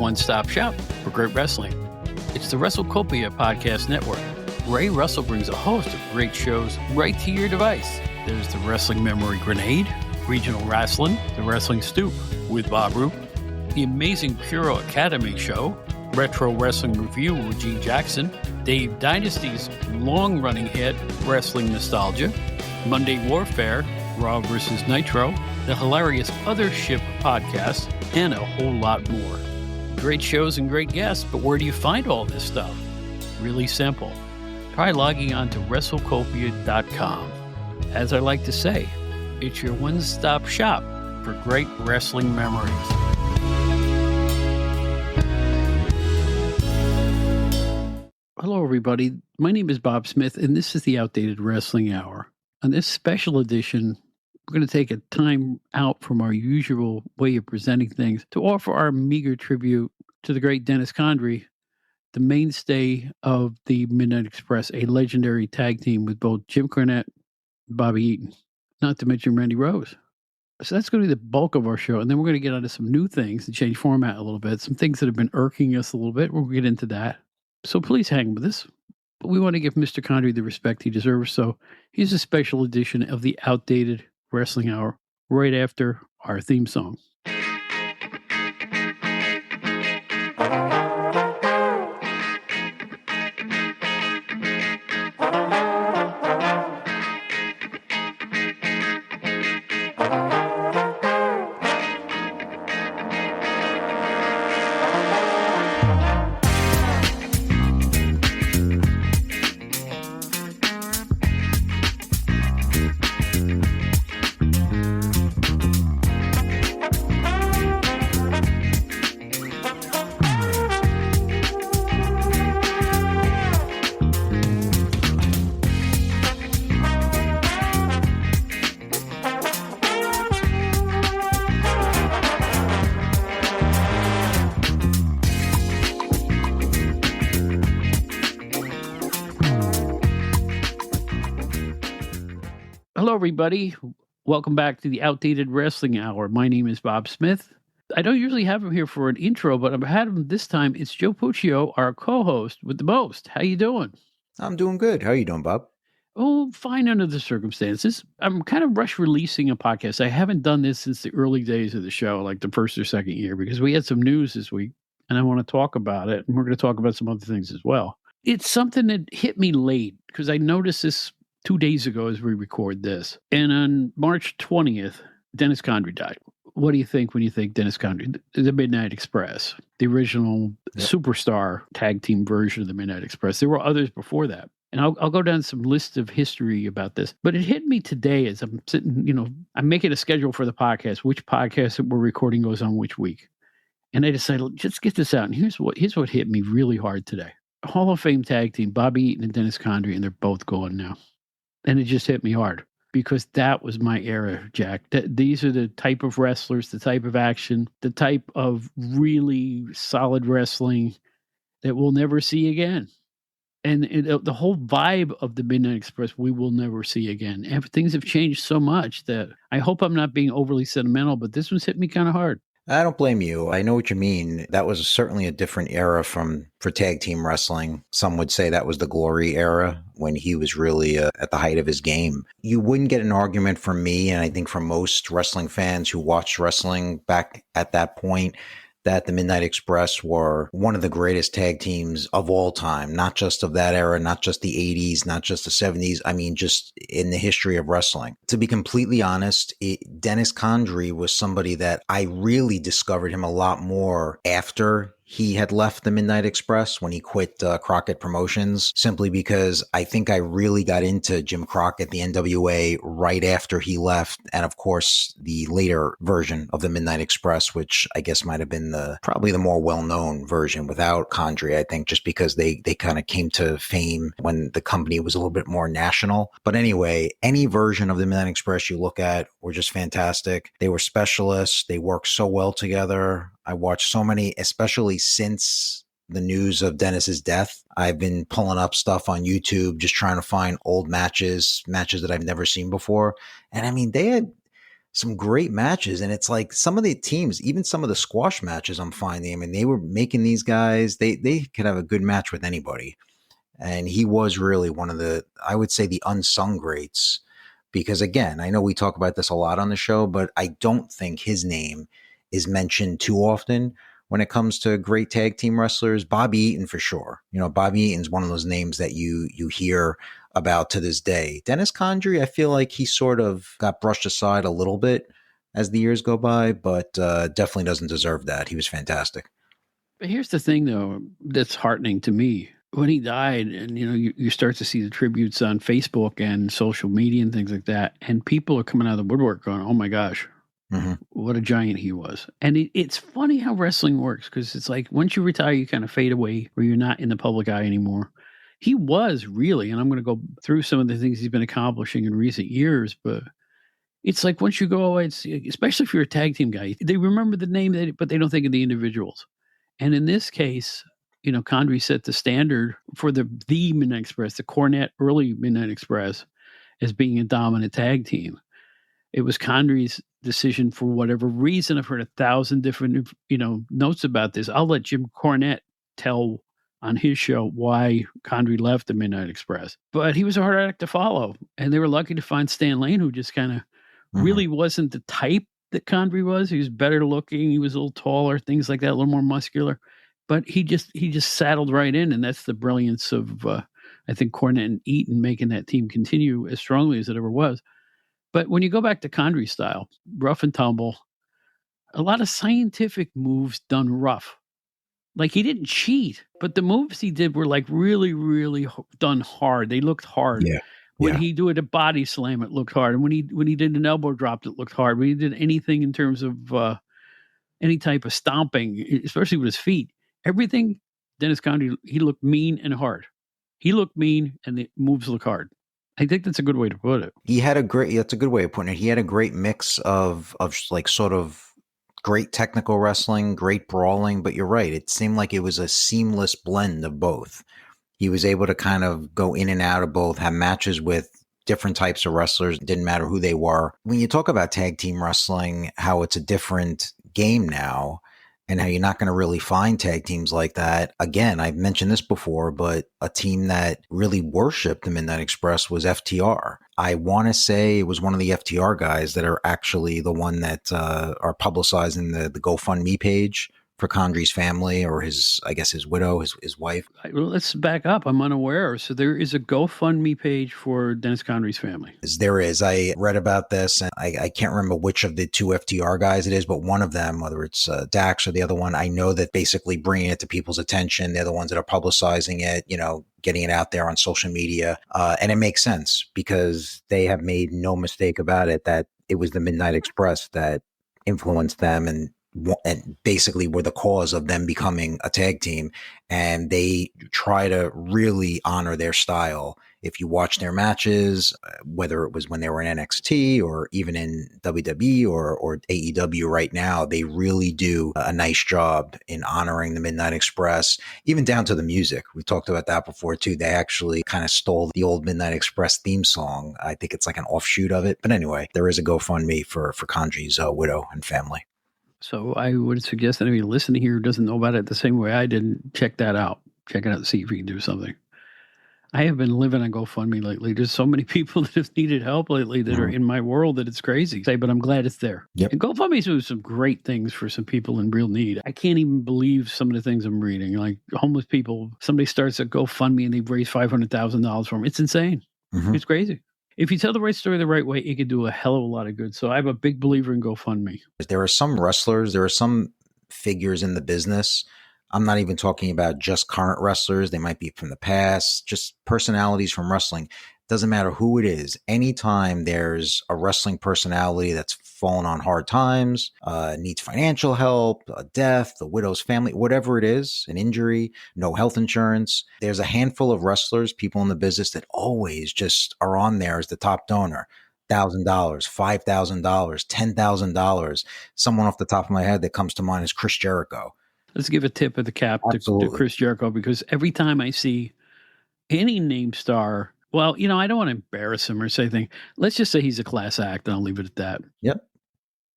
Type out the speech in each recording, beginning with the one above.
one-stop shop for great wrestling. It's the WrestleCopia Podcast Network. Ray Russell brings a host of great shows right to your device. There's the Wrestling Memory Grenade, Regional Wrestling, the Wrestling Stoop with Bob Roop, the Amazing Puro Academy Show, Retro Wrestling Review with Gene Jackson, Dave Dynasty's long-running hit, Wrestling Nostalgia, Monday Warfare, Raw vs. Nitro, the hilarious Other Ship podcast, and a whole lot more. Great shows and great guests, but where do you find all this stuff? Really simple. Try logging on to WrestleCopia.com. As I like to say, it's your one-stop shop for great wrestling memories. Hello, everybody. My name is Bob Smith, and this is the Outdated Wrestling Hour. On this special edition, we're going to take a time out from our usual way of presenting things to offer our meager tribute to the great Dennis Condrey, the mainstay of the Midnight Express, a legendary tag team with both Jim Cornette and Bobby Eaton, not to mention Randy Rose. So that's going to be the bulk of our show, and then we're going to get onto some new things and change format a little bit, some things that have been irking us a little bit. We'll get into that. So please hang with us. But we want to give Mr. Condrey the respect he deserves, so here's a special edition of the Outdated Wrestling Hour right after our theme song. Hello, everybody. Welcome back to the Outdated Wrestling Hour. My name is Bob Smith. I don't usually have him here for an intro, but I've had him this time. It's Joe Puccio, our co-host with the most. How you doing? I'm doing good. How are you doing, Bob? Oh, fine under the circumstances. I'm kind of rush releasing a podcast. I haven't done this since the early days of the show, like the first or second year, because we had some news this week, and I want to talk about it, and we're going to talk about some other things as well. It's something that hit me late, because I noticed this 2 days ago as we record this. And on March 20th, Dennis Condrey died. What do you think when you think Dennis Condrey? The Midnight Express, the original superstar tag team version of the Midnight Express. There were others before that. And I'll go down some list of history about this. But it hit me today as I'm sitting, I'm making a schedule for the podcast, which podcast that we're recording goes on which week. And I decided, just get this out. And here's what hit me really hard today. Hall of Fame tag team, Bobby Eaton and Dennis Condrey, and they're both gone now. And it just hit me hard because that was my era, Jack. These are the type of wrestlers, the type of action, the type of really solid wrestling that we'll never see again. And the whole vibe of the Midnight Express, we will never see again. Things have changed so much that I hope I'm not being overly sentimental, but this one's hit me kind of hard. I don't blame you. I know what you mean. That was certainly a different era for tag team wrestling. Some would say that was the glory era when he was really at the height of his game. You wouldn't get an argument from me, and I think from most wrestling fans who watched wrestling back at that point, that the Midnight Express were one of the greatest tag teams of all time, not just of that era, not just the 80s, not just the 70s. I mean, just in the history of wrestling. To be completely honest, Dennis Condrey was somebody that I really discovered him a lot more after he had left the Midnight Express when he quit Crockett Promotions, simply because I think I really got into Jim Crockett, the NWA, right after he left. And of course, the later version of the Midnight Express, which I guess might have been probably the more well-known version without Condrey, I think, just because they kind of came to fame when the company was a little bit more national. But anyway, any version of the Midnight Express you look at were just fantastic. They were specialists. They worked so well together. I watched so many, especially since the news of Dennis's death. I've been pulling up stuff on YouTube, just trying to find old matches that I've never seen before. And I mean, they had some great matches. And it's like some of the teams, even some of the squash matches I'm finding, I mean, they were making these guys, they could have a good match with anybody. And he was really one of the, I would say, the unsung greats. Because again, I know we talk about this a lot on the show, but I don't think his name is mentioned too often when it comes to great tag team wrestlers. Bobby Eaton for sure. You know, Bobby Eaton's one of those names that you hear about to this day. Dennis Condrey, I feel like he sort of got brushed aside a little bit as the years go by, but definitely doesn't deserve that. He was fantastic. But here's the thing, though, that's heartening to me. When he died, and you start to see the tributes on Facebook and social media and things like that, and people are coming out of the woodwork going, "Oh my gosh, what a giant he was!" And it's funny how wrestling works, because it's like once you retire, you kind of fade away, where you're not in the public eye anymore. He was really, and I'm going to go through some of the things he's been accomplishing in recent years, but it's like once you go away, it's especially if you're a tag team guy, they remember the name, but they don't think of the individuals. And in this case, Condrey set the standard for the Midnight Express, the Cornette early Midnight Express, as being a dominant tag team. It was Condrey's decision for whatever reason. I've heard 1,000 different, notes about this. I'll let Jim Cornette tell on his show why Condrey left the Midnight Express. But he was a hard act to follow. And they were lucky to find Stan Lane, who just kind of really wasn't the type that Condrey was. He was better looking. He was a little taller, things like that, a little more muscular. But he just saddled right in, and that's the brilliance of I think Cornette and Eaton making that team continue as strongly as it ever was. But when you go back to Condrey style, rough and tumble, a lot of scientific moves done rough. Like he didn't cheat, but the moves he did were like really, really done hard. They looked hard. Yeah. When he did a body slam, it looked hard. And when he did an elbow drop, it looked hard. When he did anything in terms of any type of stomping, especially with his feet, everything, Dennis Condrey, he looked mean and hard. He looked mean, and the moves look hard. I think that's a good way to put it. That's a good way of putting it. He had a great mix of like sort of great technical wrestling, great brawling, but you're right. It seemed like it was a seamless blend of both. He was able to kind of go in and out of both, have matches with different types of wrestlers. It didn't matter who they were. When you talk about tag team wrestling, how it's a different game now, and how you're not going to really find tag teams like that. Again, I've mentioned this before, but a team that really worshipped the Midnight Express was FTR. I want to say it was one of the FTR guys that are actually the one that are publicizing the GoFundMe page for Condrey's family, or his widow, his wife. Well, let's back up. I'm unaware. So there is a GoFundMe page for Dennis Condrey's family. There is. I read about this, and I can't remember which of the two FTR guys it is, but one of them, whether it's Dax or the other one, I know that basically bringing it to people's attention. They're the ones that are publicizing it, getting it out there on social media. And it makes sense, because they have made no mistake about it that it was the Midnight Express that influenced them and basically were the cause of them becoming a tag team. And they try to really honor their style. If you watch their matches, whether it was when they were in NXT or even in WWE or AEW right now, they really do a nice job in honoring the Midnight Express, even down to the music. We talked about that before too. They actually kind of stole the old Midnight Express theme song. I think it's like an offshoot of it. But anyway, there is a GoFundMe for Condrey's widow and family. So I would suggest that anybody listening here who doesn't know about it the same way I did, check that out. Check it out and see if you can do something. I have been living on GoFundMe lately. There's so many people that have needed help lately that are in my world that it's crazy. But I'm glad it's there. Yep. And GoFundMe's doing some great things for some people in real need. I can't even believe some of the things I'm reading. Like homeless people, somebody starts a GoFundMe and they've raised $500,000 for them. It's insane. It's crazy. If you tell the right story the right way, it could do a hell of a lot of good. So I'm a big believer in GoFundMe. There are some wrestlers, there are some figures in the business. I'm not even talking about just current wrestlers. They might be from the past, just personalities from wrestling. Doesn't matter who it is. Anytime there's a wrestling personality that's fallen on hard times, needs financial help, a death, the widow's family, whatever it is, an injury, no health insurance, there's a handful of wrestlers, people in the business that always just are on there as the top donor. $1,000, $5,000, $10,000. Someone off the top of my head that comes to mind is Chris Jericho. Let's give a tip of the cap to Chris Jericho, because every time I see any name star, well, I don't want to embarrass him or say anything. Let's just say he's a class act, and I'll leave it at that. Yep.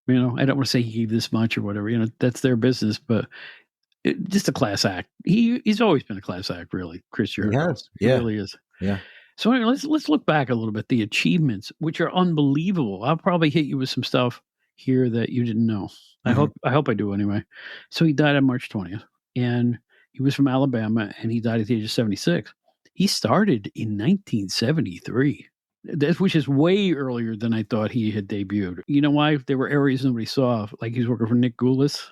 You know, I don't want to say he gave this much or whatever. You know, that's their business, but just a class act. He's always been a class act, really. Chris He Jericho, has. he Yeah. really is. Yeah. So anyway, let's look back a little bit. The achievements, which are unbelievable. I'll probably hit you with some stuff here that you didn't know. I Mhm. hope I do anyway. So he died on March 20th, and he was from Alabama, and he died at the age of 76. He started in 1973. Which is way earlier than I thought he had debuted. You know why? There were areas nobody saw. Like he's working for Nick Goulas.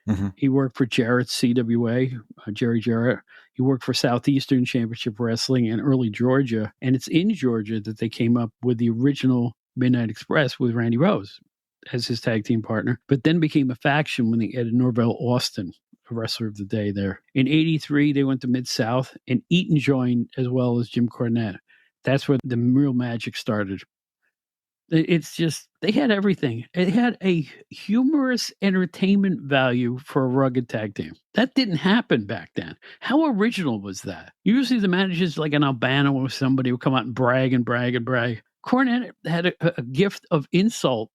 Mhm. He worked for Jarrett's CWA, Jerry Jarrett. He worked for Southeastern Championship Wrestling in early Georgia. And it's in Georgia that they came up with the original Midnight Express with Randy Rose as his tag team partner, but then became a faction when they added Norvell Austin, a wrestler of the day there. In 83, they went to Mid-South, and Eaton joined as well as Jim Cornette. That's where the real magic started. It's just, they had everything. It had a humorous entertainment value for a rugged tag team. That didn't happen back then. How original was that? Usually the managers like an Albano or somebody would come out and brag and brag and brag. Cornette had a gift of insult,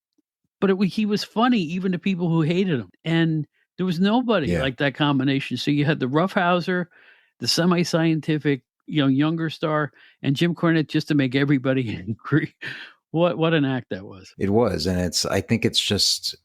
but he was funny even to people who hated him. And there was nobody Yeah. like that combination. So you had the roughhouser, the semi-scientific, younger star, and Jim Cornette just to make everybody angry. What an act that was. It was, and I think it's just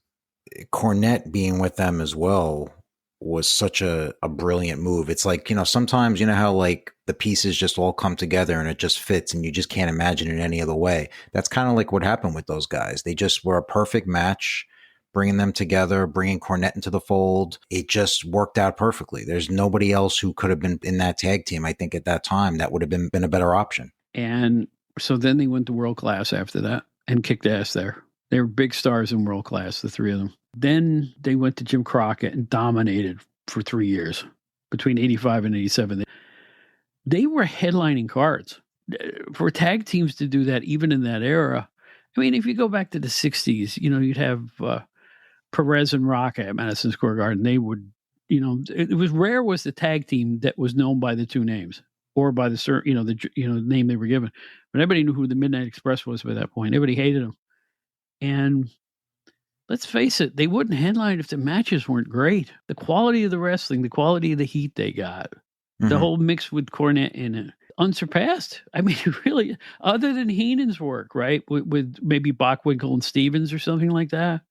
Cornette being with them as well was such a brilliant move. It's like, sometimes how like the pieces just all come together and it just fits and you just can't imagine it any other way. That's kind of like what happened with those guys. They just were a perfect match, bringing them together, bringing Cornette into the fold. It just worked out perfectly. There's nobody else who could have been in that tag team. I think at that time that would have been a better option. And so then they went to World Class after that and kicked ass there. They were big stars in World Class, the three of them. Then they went to Jim Crockett and dominated for 3 years, between 85 and 87. They were headlining cards. For tag teams to do that, even in that era, I mean, if you go back to the 60s, you'd have Perez and Rock at Madison Square Garden. They would, it was rare was the tag team that was known by the two names or by the name they were given. But everybody knew who the Midnight Express was by that point. Everybody hated them. And let's face it, they wouldn't headline if the matches weren't great. The quality of the wrestling, the quality of the heat they got, the whole mix with Cornette in it, unsurpassed. I mean, really, other than Heenan's work, right? With maybe Bockwinkel and Stevens or something like that.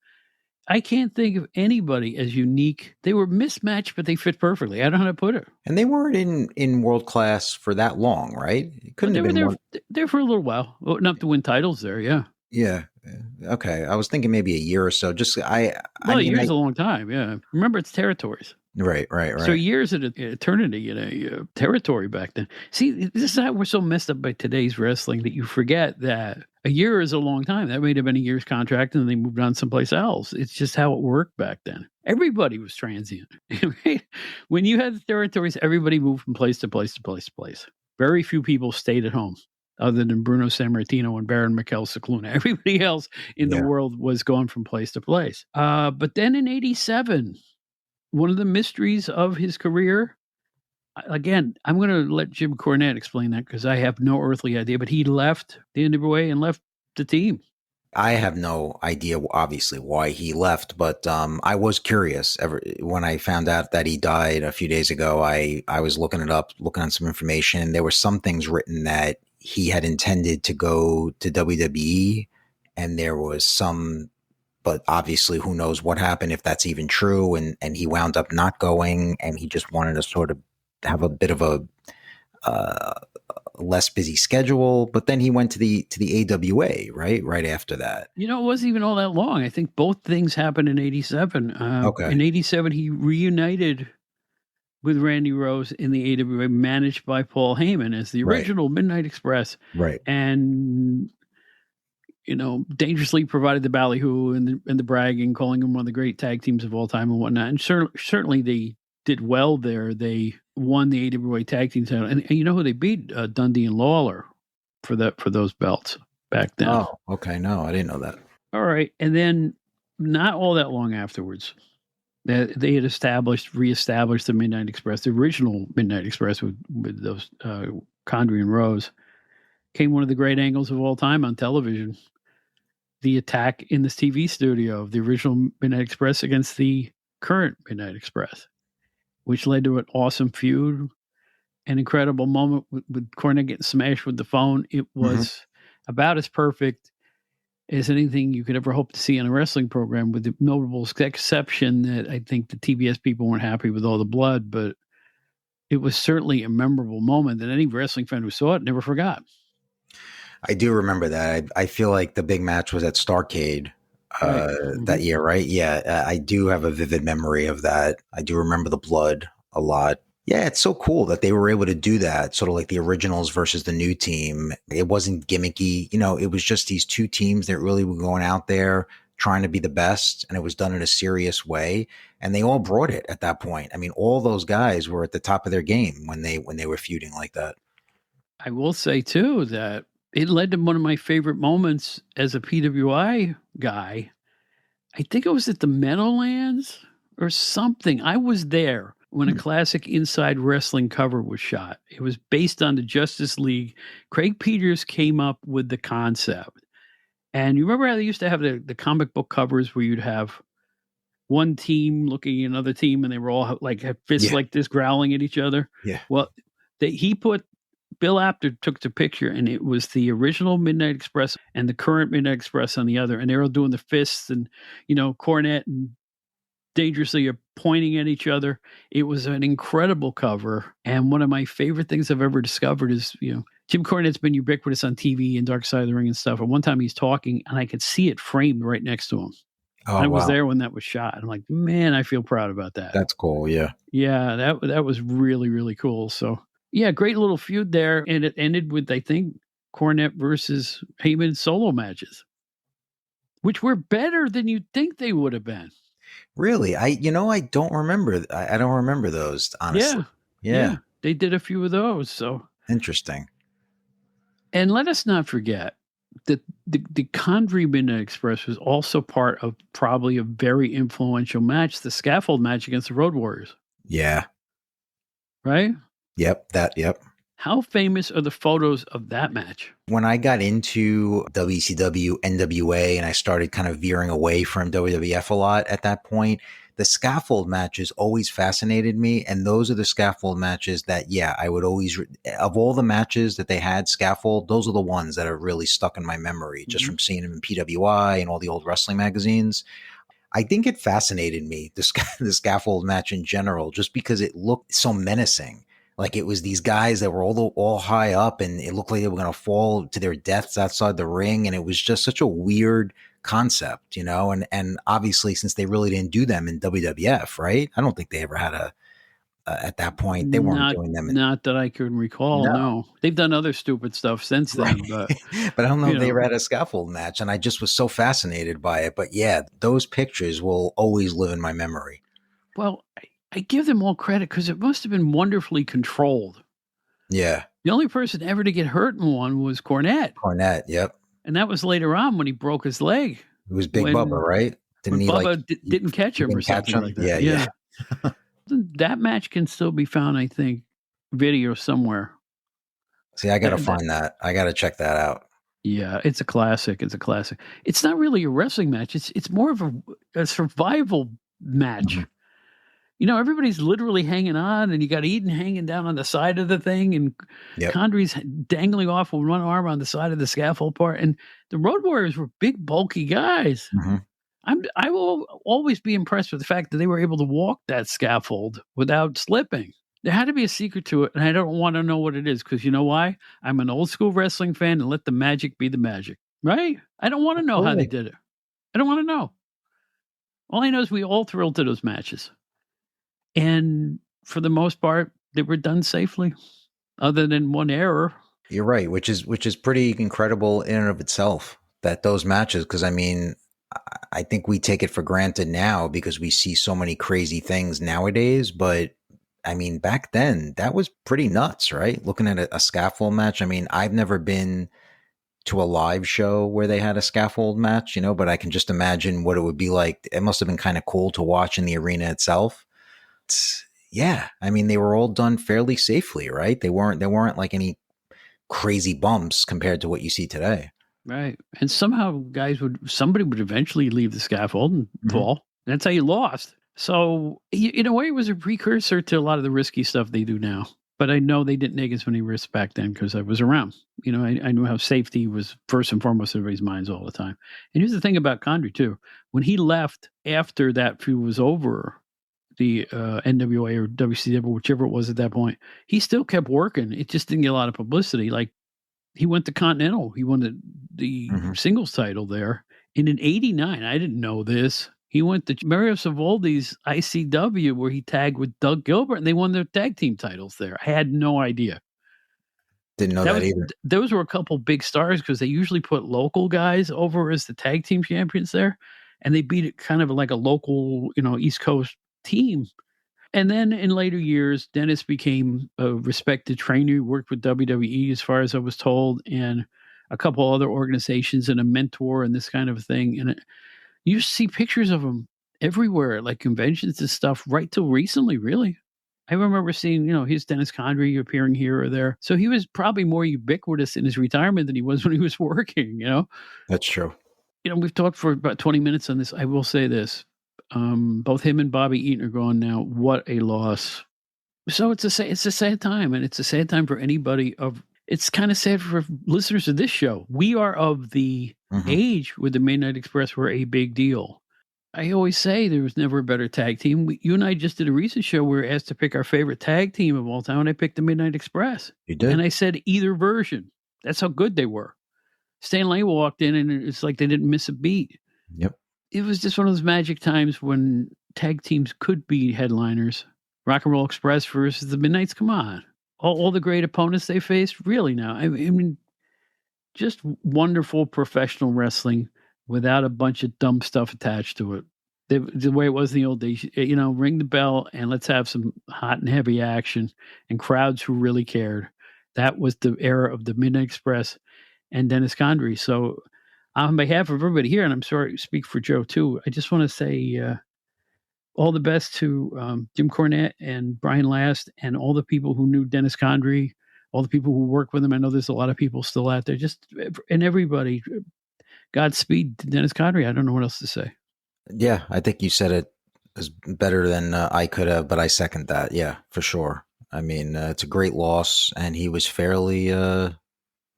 I can't think of anybody as unique. They were mismatched, but they fit perfectly. I don't know how to put it. And they weren't in World Class for that long, right? It couldn't have been there for a little while, enough to win titles there. Yeah. Yeah. Okay. I was thinking maybe a year or so. A year's a long time. Yeah. Remember, it's territories. Right. So years at eternity in a territory back then. See, this is how we're so messed up by today's wrestling that you forget that a year is a long time. That may have been a year's contract and then they moved on someplace else. It's just how it worked back then. Everybody was transient. Right? When you had the territories, everybody moved from place to place to place to place. Very few people stayed at home other than Bruno Sammartino and Baron Mikel Cicluna. Everybody else in the world was going from place to place. But then in 87, one of the mysteries of his career, again, I'm going to let Jim Cornette explain that because I have no earthly idea, but he left the NWA and left the team. I have no idea, obviously, why he left, but I was curious. When I found out that he died a few days ago, I was looking it up, looking on some information, and there were some things written that he had intended to go to WWE, and there was some, but obviously who knows what happened, if that's even true, and he wound up not going, and he just wanted to sort of have a bit of a less busy schedule, but then he went to the AWA right after that. It wasn't even all that long. I think both things happened in 87. Okay. In 87, he reunited with Randy Rose in the AWA, managed by Paul Heyman as the original Midnight Express. Right. And dangerously provided the ballyhoo and the bragging, calling him one of the great tag teams of all time and whatnot. And certainly they did well there. They won the AWA tag team title, and you know who they beat? Dundee and Lawler for those belts back then. Oh, okay. No, I didn't know that. All right, and then not all that long afterwards, they had reestablished the Midnight Express, the original Midnight Express with those Condrey and Rose. Came one of the great angles of all time on television. the attack in this TV studio of the original Midnight Express against the current Midnight Express, which led to an awesome feud, an incredible moment with Cornette getting smashed with the phone. It was about as perfect as anything you could ever hope to see in a wrestling program, with the notable exception that I think the TBS people weren't happy with all the blood, but it was certainly a memorable moment that any wrestling fan who saw it never forgot. I do remember that. I feel like the big match was at Starrcade that year, right? Yeah, I do have a vivid memory of that. I do remember the blood a lot. Yeah, it's so cool that they were able to do that, sort of like the originals versus the new team. It wasn't gimmicky. It was just these two teams that really were going out there trying to be the best, and it was done in a serious way. And they all brought it at that point. I mean, all those guys were at the top of their game when they were feuding like that. I will say, too, that it led to one of my favorite moments as a PWI guy. I think it was at the Meadowlands or something. I was there when a classic Inside Wrestling cover was shot. It was based on the Justice League. Craig Peters came up with the concept. And you remember how they used to have the comic book covers where you'd have one team looking at another team and they were all like had fists like this growling at each other? Yeah. Well, Bill Apter took the picture, and it was the original Midnight Express and the current Midnight Express on the other, and they were all doing the fists, and Cornette and Dangerously are pointing at each other. It was an incredible cover, and one of my favorite things I've ever discovered is Jim Cornette's been ubiquitous on TV and Dark Side of the Ring and stuff. And one time he's talking, and I could see it framed right next to him. Oh, I was there when that was shot. I'm like, man, I feel proud about that. That's cool. Yeah. Yeah, that was really, really cool. So. Yeah, great little feud there, and it ended with, I think, Cornette versus Heyman solo matches, which were better than you'd think they would have been. Really? I don't remember. I don't remember those, honestly. Yeah. They did a few of those. So interesting. And let us not forget that the Condrey Midnight Express was also part of probably a very influential match, the scaffold match against the Road Warriors. Yeah. Right? Yep. How famous are the photos of that match? When I got into WCW, NWA, and I started kind of veering away from WWF a lot at that point, the scaffold matches always fascinated me. And those are the scaffold matches that, I would always, of all the matches that they had scaffold, those are the ones that are really stuck in my memory, just from seeing them in PWI and all the old wrestling magazines. I think it fascinated me, the scaffold match in general, just because it looked so menacing. Like it was these guys that were all high up, and it looked like they were going to fall to their deaths outside the ring. And it was just such a weird concept, and obviously since they really didn't do them in WWF, right? I don't think they ever had at that point, they weren't doing them. Not that I can recall. No. They've done other stupid stuff since then, but I don't know if they ever had a scaffold match, and I just was so fascinated by it. But yeah, those pictures will always live in my memory. Well, I give them all credit because it must have been wonderfully controlled. Yeah. The only person ever to get hurt in one was Cornette. Yep. And that was later on when he broke his leg. It was Big Bubba, right? Bubba didn't catch him or something like that. Yeah. That match can still be found, I think, video somewhere. See, I got to find that. I got to check that out. Yeah, it's a classic. It's not really a wrestling match. It's more of a survival match. Mm-hmm. Everybody's literally hanging on, and you got Eden hanging down on the side of the thing, and Condrey's dangling off with one arm on the side of the scaffold part. And the Road Warriors were big, bulky guys. Mm-hmm. I will always be impressed with the fact that they were able to walk that scaffold without slipping. There had to be a secret to it, and I don't want to know what it is, because you know why? I'm an old school wrestling fan, and let the magic be the magic, right? I don't want to know how they did it. I don't want to know. All I know is we all thrilled to those matches. And for the most part, they were done safely, other than one error. You're right, which is pretty incredible in and of itself, that those matches, because I mean, I think we take it for granted now because we see so many crazy things nowadays. But I mean, back then, that was pretty nuts, right? Looking at a scaffold match. I mean, I've never been to a live show where they had a scaffold match, but I can just imagine what it would be like. It must have been kind of cool to watch in the arena itself. Yeah, I mean, they were all done fairly safely, right? There weren't like any crazy bumps compared to what you see today. Right. And somehow somebody would eventually leave the scaffold and fall. That's how you lost. So in a way, it was a precursor to a lot of the risky stuff they do now. But I know they didn't take as many risks back then because I was around. I knew how safety was first and foremost in everybody's minds all the time. And here's the thing about Condrey, too. When he left after that feud was over, the NWA or WCW, whichever it was at that point, he still kept working. It just didn't get a lot of publicity. Like, he went to Continental. He won the singles title there. And in '89, I didn't know this. He went to Mario Savoldi's ICW where he tagged with Doug Gilbert, and they won their tag team titles there. I had no idea. Didn't know that either. Those were a couple big stars because they usually put local guys over as the tag team champions there, and they beat it kind of like a local, East Coast team. And then in later years, Dennis became a respected trainer. He worked with WWE, as far as I was told, and a couple other organizations, and a mentor and this kind of thing. And you see pictures of him everywhere, like conventions and stuff, right till recently, really. I remember seeing, his Dennis Condrey appearing here or there. So he was probably more ubiquitous in his retirement than he was when he was working, That's true. We've talked for about 20 minutes on this. I will say this. Both him and Bobby Eaton are gone now. What a loss. So it's a sad time, and it's a sad time for anybody it's kind of sad for listeners of this show. We are of the age where the Midnight Express were a big deal. I always say there was never a better tag team. You and I just did a recent show where we were asked to pick our favorite tag team of all time, and I picked the Midnight Express. You did? And I said either version. That's how good they were. Stan Lane walked in, and it's like they didn't miss a beat. Yep. It was just one of those magic times when tag teams could be headliners. Rock and Roll Express versus the Midnights. Come on. All the great opponents they faced. Really now. I mean, just wonderful professional wrestling without a bunch of dumb stuff attached to it. The way it was in the old days, ring the bell and let's have some hot and heavy action and crowds who really cared. That was the era of the Midnight Express and Dennis Condrey. So on behalf of everybody here, and I'm sorry to speak for Joe too, I just want to say all the best to Jim Cornette and Brian Last and all the people who knew Dennis Condrey, all the people who work with him. I know there's a lot of people still out there. And everybody, Godspeed to Dennis Condrey. I don't know what else to say. Yeah, I think you said it as better than I could have, but I second that. Yeah, for sure. I mean, it's a great loss, and he was fairly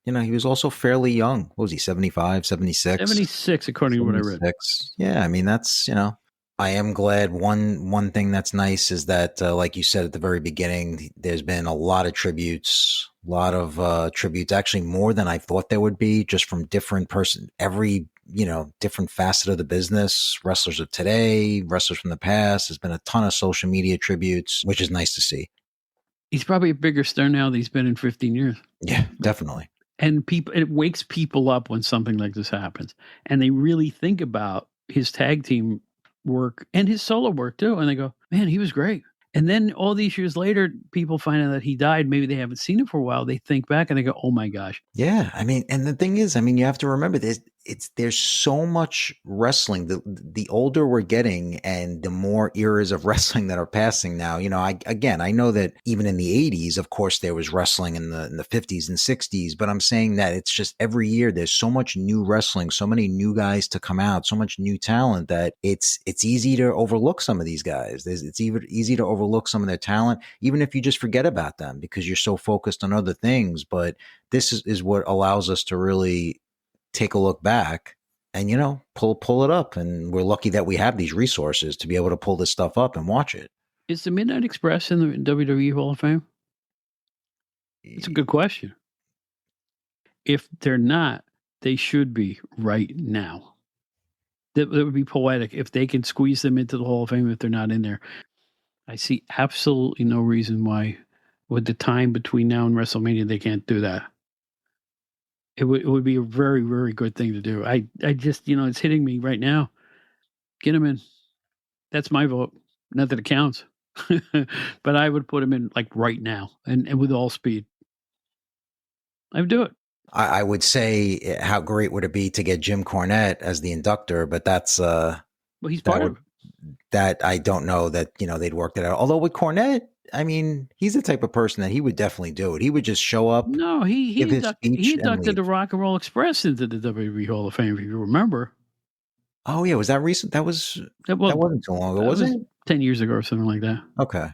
he was also fairly young. What was he, 75, 76? 76, according to what I read. Yeah, I mean, that's, I am glad. One thing that's nice is that, like you said at the very beginning, there's been a lot of tributes, actually more than I thought there would be, just from different different facet of the business, wrestlers of today, wrestlers from the past. There's been a ton of social media tributes, which is nice to see. He's probably a bigger star now than he's been in 15 years. Yeah, definitely. And it wakes people up when something like this happens. And they really think about his tag team work and his solo work too. And they go, man, he was great. And then all these years later, people find out that he died. Maybe they haven't seen him for a while. They think back and they go, oh my gosh. Yeah. I mean, and the thing is, you have to remember this. There's so much wrestling. The older we're getting and the more eras of wrestling that are passing now, I know that even in the 80s, of course, there was wrestling in the 50s and 60s, but I'm saying that it's just every year there's so much new wrestling, so many new guys to come out, so much new talent that it's easy to overlook some of these guys. It's even easy to overlook some of their talent, even if you just forget about them because you're so focused on other things. But this is what allows us to really take a look back and, pull it up. And we're lucky that we have these resources to be able to pull this stuff up and watch it. Is the Midnight Express in the WWE Hall of Fame? It's a good question. If they're not, they should be right now. That would be poetic if they can squeeze them into the Hall of Fame if they're not in there. I see absolutely no reason why, with the time between now and WrestleMania, they can't do that. It would be a very, very good thing to do. I just, it's hitting me right now. Get him in. That's my vote. Not that it counts. But I would put him in like right now and with all speed. I would do it. I would say how great would it be to get Jim Cornette as the inductor, but that's well, he's part of it. That I don't know that, they'd worked it out. Although with Cornette, I mean, he's the type of person that he would definitely do it. He would just show up, No, give his he speech, and inducted leave. the Rock and Roll Express into the WWE Hall of Fame, if you remember. Oh yeah, was that recent? Well, That wasn't too long ago, that was was it? 10 years ago or something like that. Okay.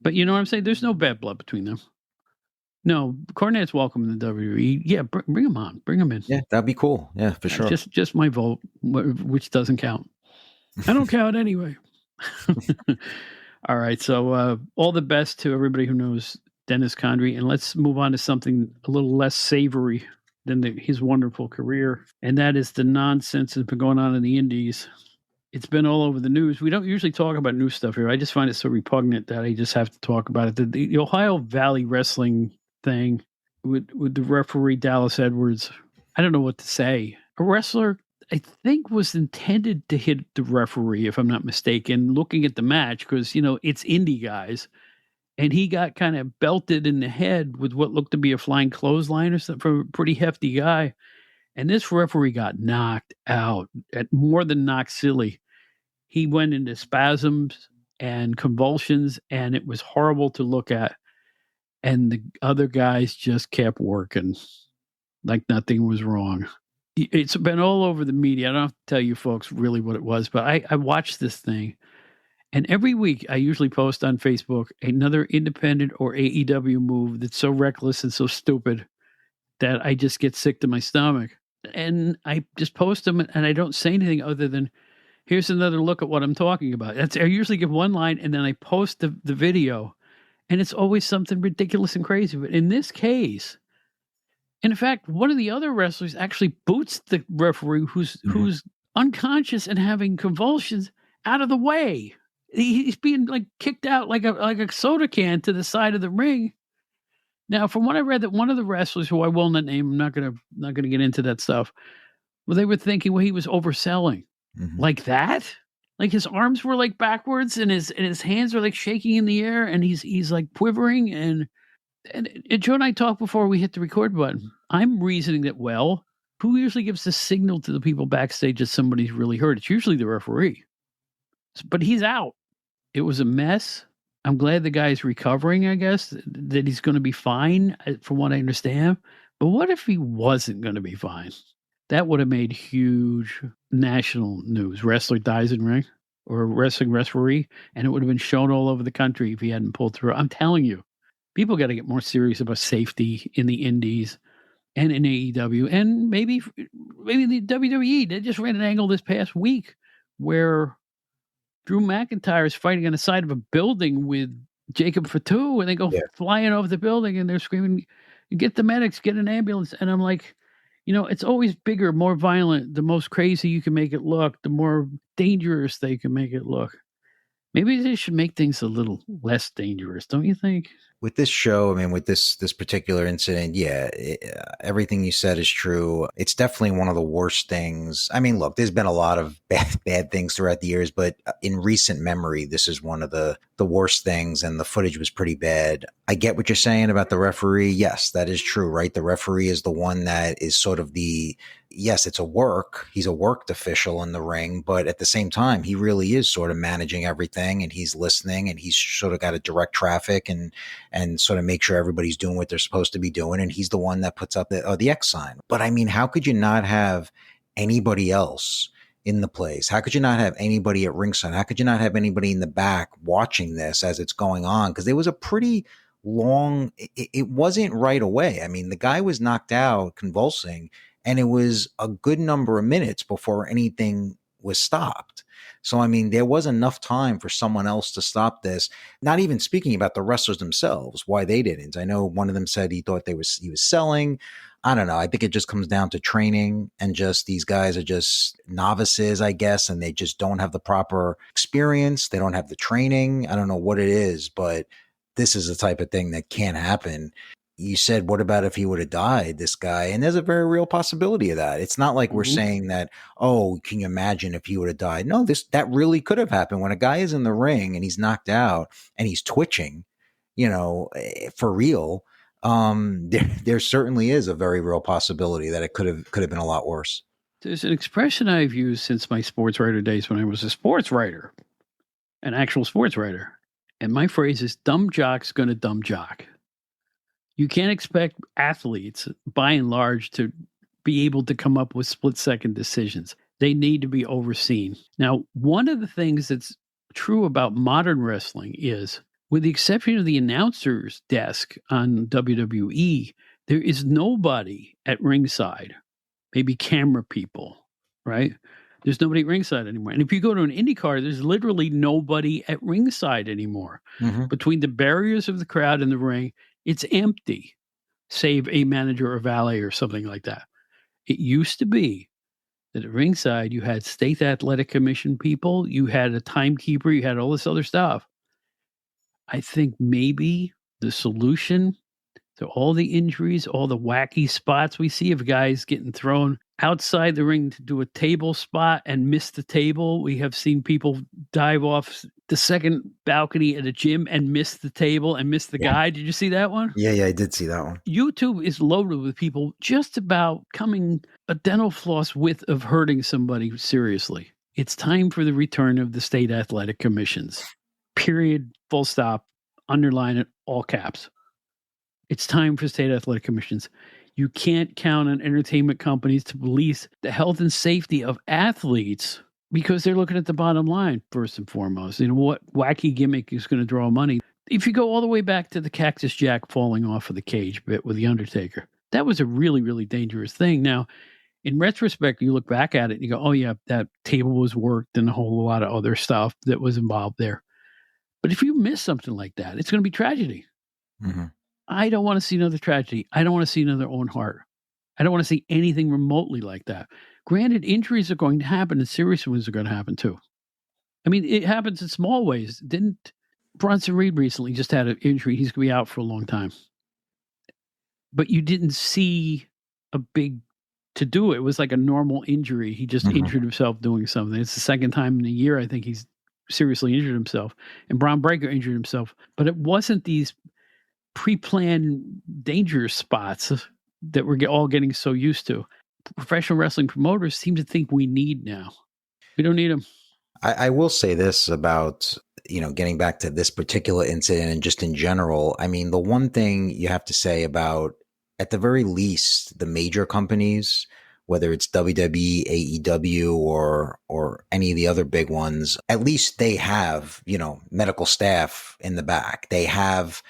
But you know what I'm saying? There's no bad blood between them. No, Cornette's welcome in the WWE. Yeah, bring him on. Bring him in. Yeah, that'd be cool. Yeah, for sure. Just my vote, which doesn't count. I don't count anyway. All right. So all the best to everybody who knows Dennis Condrey. And let's move on to something a little less savory than his wonderful career. And that is the nonsense that's been going on in the Indies. It's been all over the news. We don't usually talk about new stuff here. I just find it so repugnant that I just have to talk about it. The Ohio Valley Wrestling thing with the referee Dallas Edwards. I don't know what to say. A wrestler, I think, was intended to hit the referee, if I'm not mistaken, looking at the match, because, it's indie guys. And he got kind of belted in the head with what looked to be a flying clothesline or something from a pretty hefty guy. And this referee got knocked out, at more than knocked silly. He went into spasms and convulsions, and it was horrible to look at. And the other guys just kept working like nothing was wrong. It's been all over the media. I don't have to tell you folks really what it was, but I watched this thing. And every week I usually post on Facebook another independent or AEW move that's so reckless and so stupid that I just get sick to my stomach. And I just post them and I don't say anything other than, here's another look at what I'm talking about. I usually give one line and then I post the video. And it's always something ridiculous and crazy. But in this case, in fact, one of the other wrestlers actually boots the referee who's unconscious and having convulsions out of the way. He's being like kicked out like a soda can to the side of the ring. Now, from what I read, that one of the wrestlers, who I will not name, I'm not gonna get into that stuff. Well, they were thinking, well, he was overselling like that. Like his arms were like backwards and his hands are like shaking in the air and he's like quivering and Joe and I talked before we hit the record button. I'm reasoning that, well, who usually gives the signal to the people backstage that somebody's really hurt? It's usually the referee. But he's out. It was a mess. I'm glad the guy's recovering, I guess, that he's going to be fine, from what I understand. But what if he wasn't going to be fine? That would have made huge national news. Wrestler dies in ring, or a wrestling referee, and it would have been shown all over the country if he hadn't pulled through. I'm telling you, people got to get more serious about safety in the indies and in AEW, and maybe the WWE. They just ran an angle this past week where Drew McIntyre is fighting on the side of a building with Jacob Fatu, and they go flying over the building, and they're screaming, "Get the medics, get an ambulance!" And I'm like, it's always bigger, more violent. The most crazy you can make it look, the more dangerous they can make it look. Maybe they should make things a little less dangerous, don't you think? With this show, I mean, with this particular incident, everything you said is true. It's definitely one of the worst things. I mean, look, there's been a lot of bad things throughout the years, but in recent memory, this is one of the worst things, and the footage was pretty bad. I get what you're saying about the referee. Yes, that is true, right? The referee is the one that is sort of yes, it's a work. He's a worked official in the ring, but at the same time, he really is sort of managing everything, and he's listening, and he's sort of got to direct traffic and sort of make sure everybody's doing what they're supposed to be doing. And he's the one that puts up the X sign. But I mean, how could you not have anybody else in the place? How could you not have anybody at ringside? How could you not have anybody in the back watching this as it's going on? Because there was a pretty long, it wasn't right away. I mean, the guy was knocked out, convulsing, and it was a good number of minutes before anything was stopped. So, I mean, there was enough time for someone else to stop this. Not even speaking about the wrestlers themselves, why they didn't. I know one of them said he thought he was selling. I don't know. I think it just comes down to training, and just these guys are just novices, I guess, and they just don't have the proper experience. They don't have the training. I don't know what it is, but this is the type of thing that can't happen. You said, what about if he would have died, this guy? And there's a very real possibility of that. It's not like we're saying that, oh, can you imagine if he would have died? No, that really could have happened. When a guy is in the ring and he's knocked out and he's twitching, for real, there certainly is a very real possibility that it could have been a lot worse. There's an expression I've used since my sports writer days when I was a sports writer, an actual sports writer. And my phrase is dumb jock's going to dumb jock. You can't expect athletes, by and large, to be able to come up with split-second decisions. They need to be overseen. Now, one of the things that's true about modern wrestling is, with the exception of the announcer's desk on WWE, there is nobody at ringside, maybe camera people, right? There's nobody at ringside anymore. And if you go to an IndyCar, there's literally nobody at ringside anymore. Mm-hmm. Between the barriers of the crowd and the ring, it's empty, save a manager or valet or something like that. It used to be that at ringside, you had state athletic commission people, you had a timekeeper, you had all this other stuff. I think maybe the solution to all the injuries, all the wacky spots we see of guys getting thrown outside the ring to do a table spot and miss the table. We have seen people dive off the second balcony at a gym and miss the table and miss the guy. Did you see that one? Yeah, I did see that one. YouTube is loaded with people just about coming a dental floss width of hurting somebody seriously. It's time for the return of the state athletic commissions. Period. Full stop. Underline it. All caps. It's time for state athletic commissions. You can't count on entertainment companies to police the health and safety of athletes because they're looking at the bottom line first and foremost. You know, what wacky gimmick is going to draw money? If you go all the way back to the Cactus Jack falling off of the cage bit with The Undertaker, that was a really, really dangerous thing. Now, in retrospect, you look back at it and you go, oh yeah, that table was worked and a whole lot of other stuff that was involved there. But if you miss something like that, it's going to be tragedy. Mm-hmm. I don't want to see another tragedy. I don't want to see another Owen Hart. I don't want to see anything remotely like that. Granted, injuries are going to happen and serious ones are going to happen too. I mean, it happens in small ways. Didn't Bronson Reed recently just had an injury? He's going to be out for a long time. But you didn't see a big to do it. It was like a normal injury. He just injured himself doing something. It's the second time in a year I think he's seriously injured himself. And Braun Breaker injured himself. But it wasn't these pre-planned danger spots that we're all getting so used to. Professional wrestling promoters seem to think we need now. We don't need them. I will say this about, getting back to this particular incident and just in general. I mean, the one thing you have to say about, at the very least, the major companies, whether it's WWE, AEW, or any of the other big ones, at least they have, medical staff in the back. They have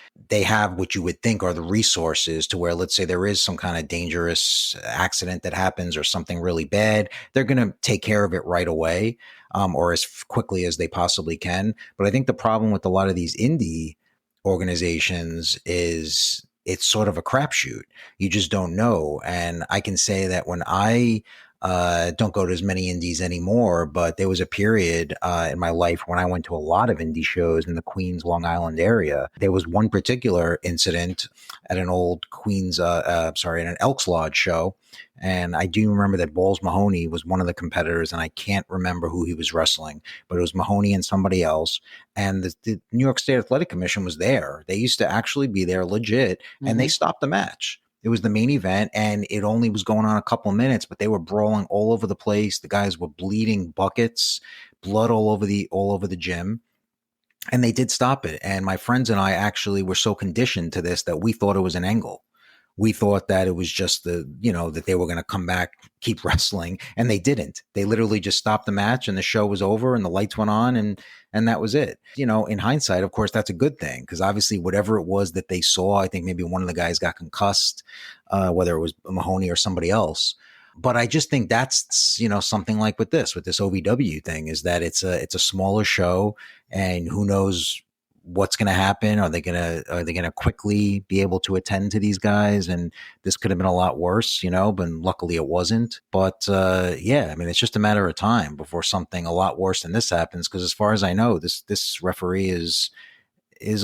what you would think are the resources to where, let's say there is some kind of dangerous accident that happens or something really bad, they're going to take care of it right away, or as quickly as they possibly can. But I think the problem with a lot of these indie organizations is it's sort of a crapshoot. You just don't know. And I can say that when I don't go to as many indies anymore, but there was a period in my life when I went to a lot of indie shows in the Queens, Long Island area. There was one particular incident at an old Queens, at an Elks Lodge show. And I do remember that Balls Mahoney was one of the competitors, and I can't remember who he was wrestling, but it was Mahoney and somebody else. And the New York State Athletic Commission was there. They used to actually be there legit, and they stopped the match. It was the main event, and it only was going on a couple of minutes, but they were brawling all over the place. The guys were bleeding buckets, blood all over the gym. And they did stop it. And my friends and I actually were so conditioned to this that we thought it was an angle. We thought that it was just that they were going to come back, keep wrestling, and they didn't. They literally just stopped the match and the show was over and the lights went on and that was it. In hindsight, of course, that's a good thing because obviously whatever it was that they saw, I think maybe one of the guys got concussed, whether it was Mahoney or somebody else. But I just think that's, something like with this OVW thing is that it's a smaller show and who knows what's going to happen? Are they going to quickly be able to attend to these guys? And this could have been a lot worse, but luckily it wasn't. But it's just a matter of time before something a lot worse than this happens. Because as far as I know, this referee is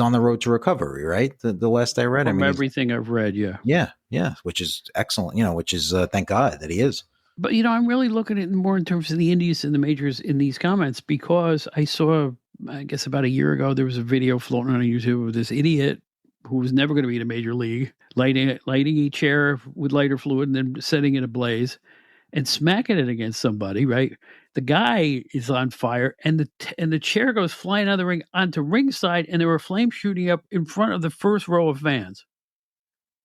on the road to recovery, right? The last I read, From everything I've read, yeah, which is excellent. Which is thank God that he is. But I'm really looking at it more in terms of the indies and the majors in these comments because I saw, I guess about a year ago, there was a video floating on YouTube of this idiot who was never going to be in a major league, lighting a chair with lighter fluid and then setting it ablaze and smacking it against somebody, right? The guy is on fire, and the chair goes flying out of the ring onto ringside, and there were flames shooting up in front of the first row of fans.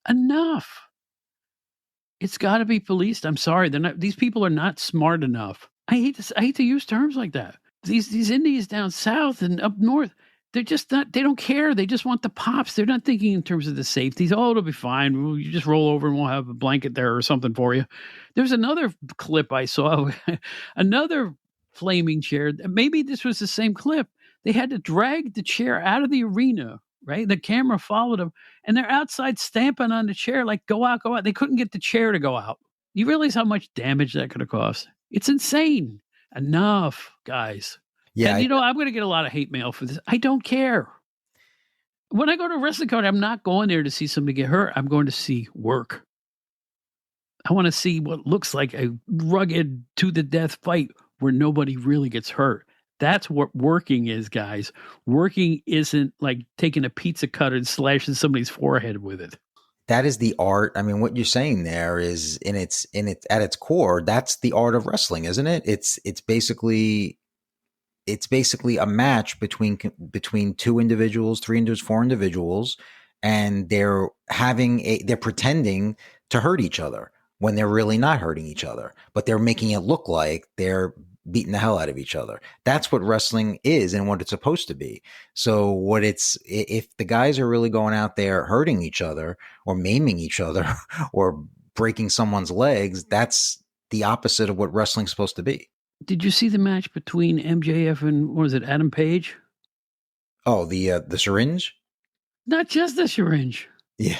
Enough. It's got to be policed. I'm sorry, they're not. These people are not smart enough. I hate to use terms like that. These Indies down south and up north, they're just not. They don't care. They just want the pops. They're not thinking in terms of the safeties. Oh, it'll be fine. You just roll over and we'll have a blanket there or something for you. There's another clip I saw. Another flaming chair. Maybe this was the same clip. They had to drag the chair out of the arena. Right, the camera followed them, and they're outside stamping on the chair like, "Go out, go out." They couldn't get the chair to go out. You realize how much damage that could have caused? It's insane. Enough, guys. Yeah, And I'm going to get a lot of hate mail for this. I don't care. When I go to a wrestling card, I'm not going there to see somebody get hurt. I'm going to see work. I want to see what looks like a rugged to the death fight where nobody really gets hurt. That's what working is, guys. Working isn't like taking a pizza cutter and slashing somebody's forehead with it. that is the art. I mean, what you're saying there is at its core, that's the art of wrestling, isn't it? It's basically a match between two individuals, three individuals, four individuals, and they're pretending to hurt each other when they're really not hurting each other, but they're making it look like they're beating the hell out of each other. That's what wrestling is and what it's supposed to be. So if the guys are really going out there hurting each other or maiming each other or breaking someone's legs, that's the opposite of what wrestling's supposed to be. Did you see the match between MJF and, what was it, Adam Page? Oh, the syringe? Not just the syringe. Yeah.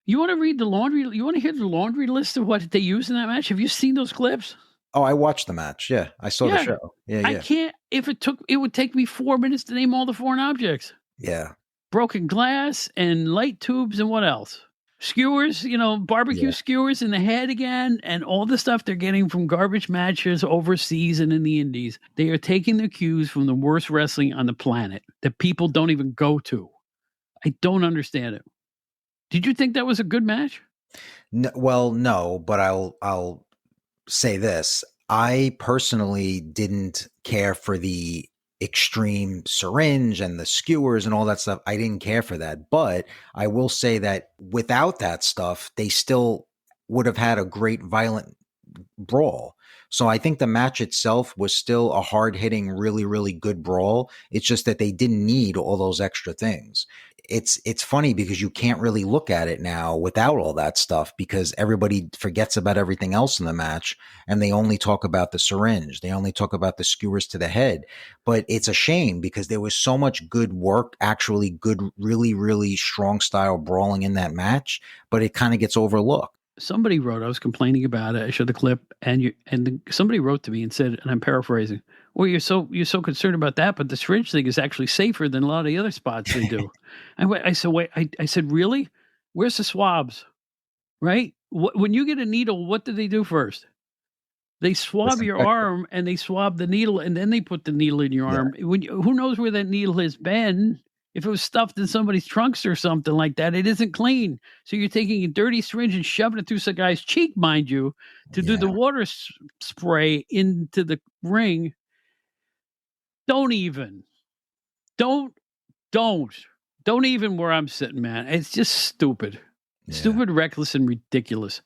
You want to read you want to hear the laundry list of what they used in that match? Have you seen those clips? Oh, I watched the match. Yeah, I saw the show. Yeah, I can't. It would take me 4 minutes to name all the foreign objects. Yeah. Broken glass and light tubes and what else? Skewers, barbecue skewers in the head again, and all the stuff they're getting from garbage matches overseas and in the Indies. They are taking their cues from the worst wrestling on the planet that people don't even go to. I don't understand it. Did you think that was a good match? No, well, no, but I'll say this. I personally didn't care for the extreme syringe and the skewers and all that stuff. I didn't care for that. But I will say that without that stuff, they still would have had a great violent brawl. So I think the match itself was still a hard-hitting, really, really good brawl. It's just that they didn't need all those extra things. It's funny because you can't really look at it now without all that stuff because everybody forgets about everything else in the match and they only talk about the syringe. They only talk about the skewers to the head. But it's a shame because there was so much good work, actually good, really, really strong style brawling in that match, but it kind of gets overlooked. Somebody wrote, I was complaining about it. I showed the clip and somebody wrote to me and said, and I'm paraphrasing, well, you're so concerned about that, but the syringe thing is actually safer than a lot of the other spots they do. I said, wait, I said, really? Where's the swabs? Right? When you get a needle, what do they do first? They swab your arm and they swab the needle and then they put the needle in your arm. Who knows where that needle has been? If it was stuffed in somebody's trunks or something like that, it isn't clean. So you're taking a dirty syringe and shoving it through some guy's cheek, mind you, to do the water spray into the ring. Don't even where I'm sitting, man. It's just stupid. Stupid, reckless, and ridiculous.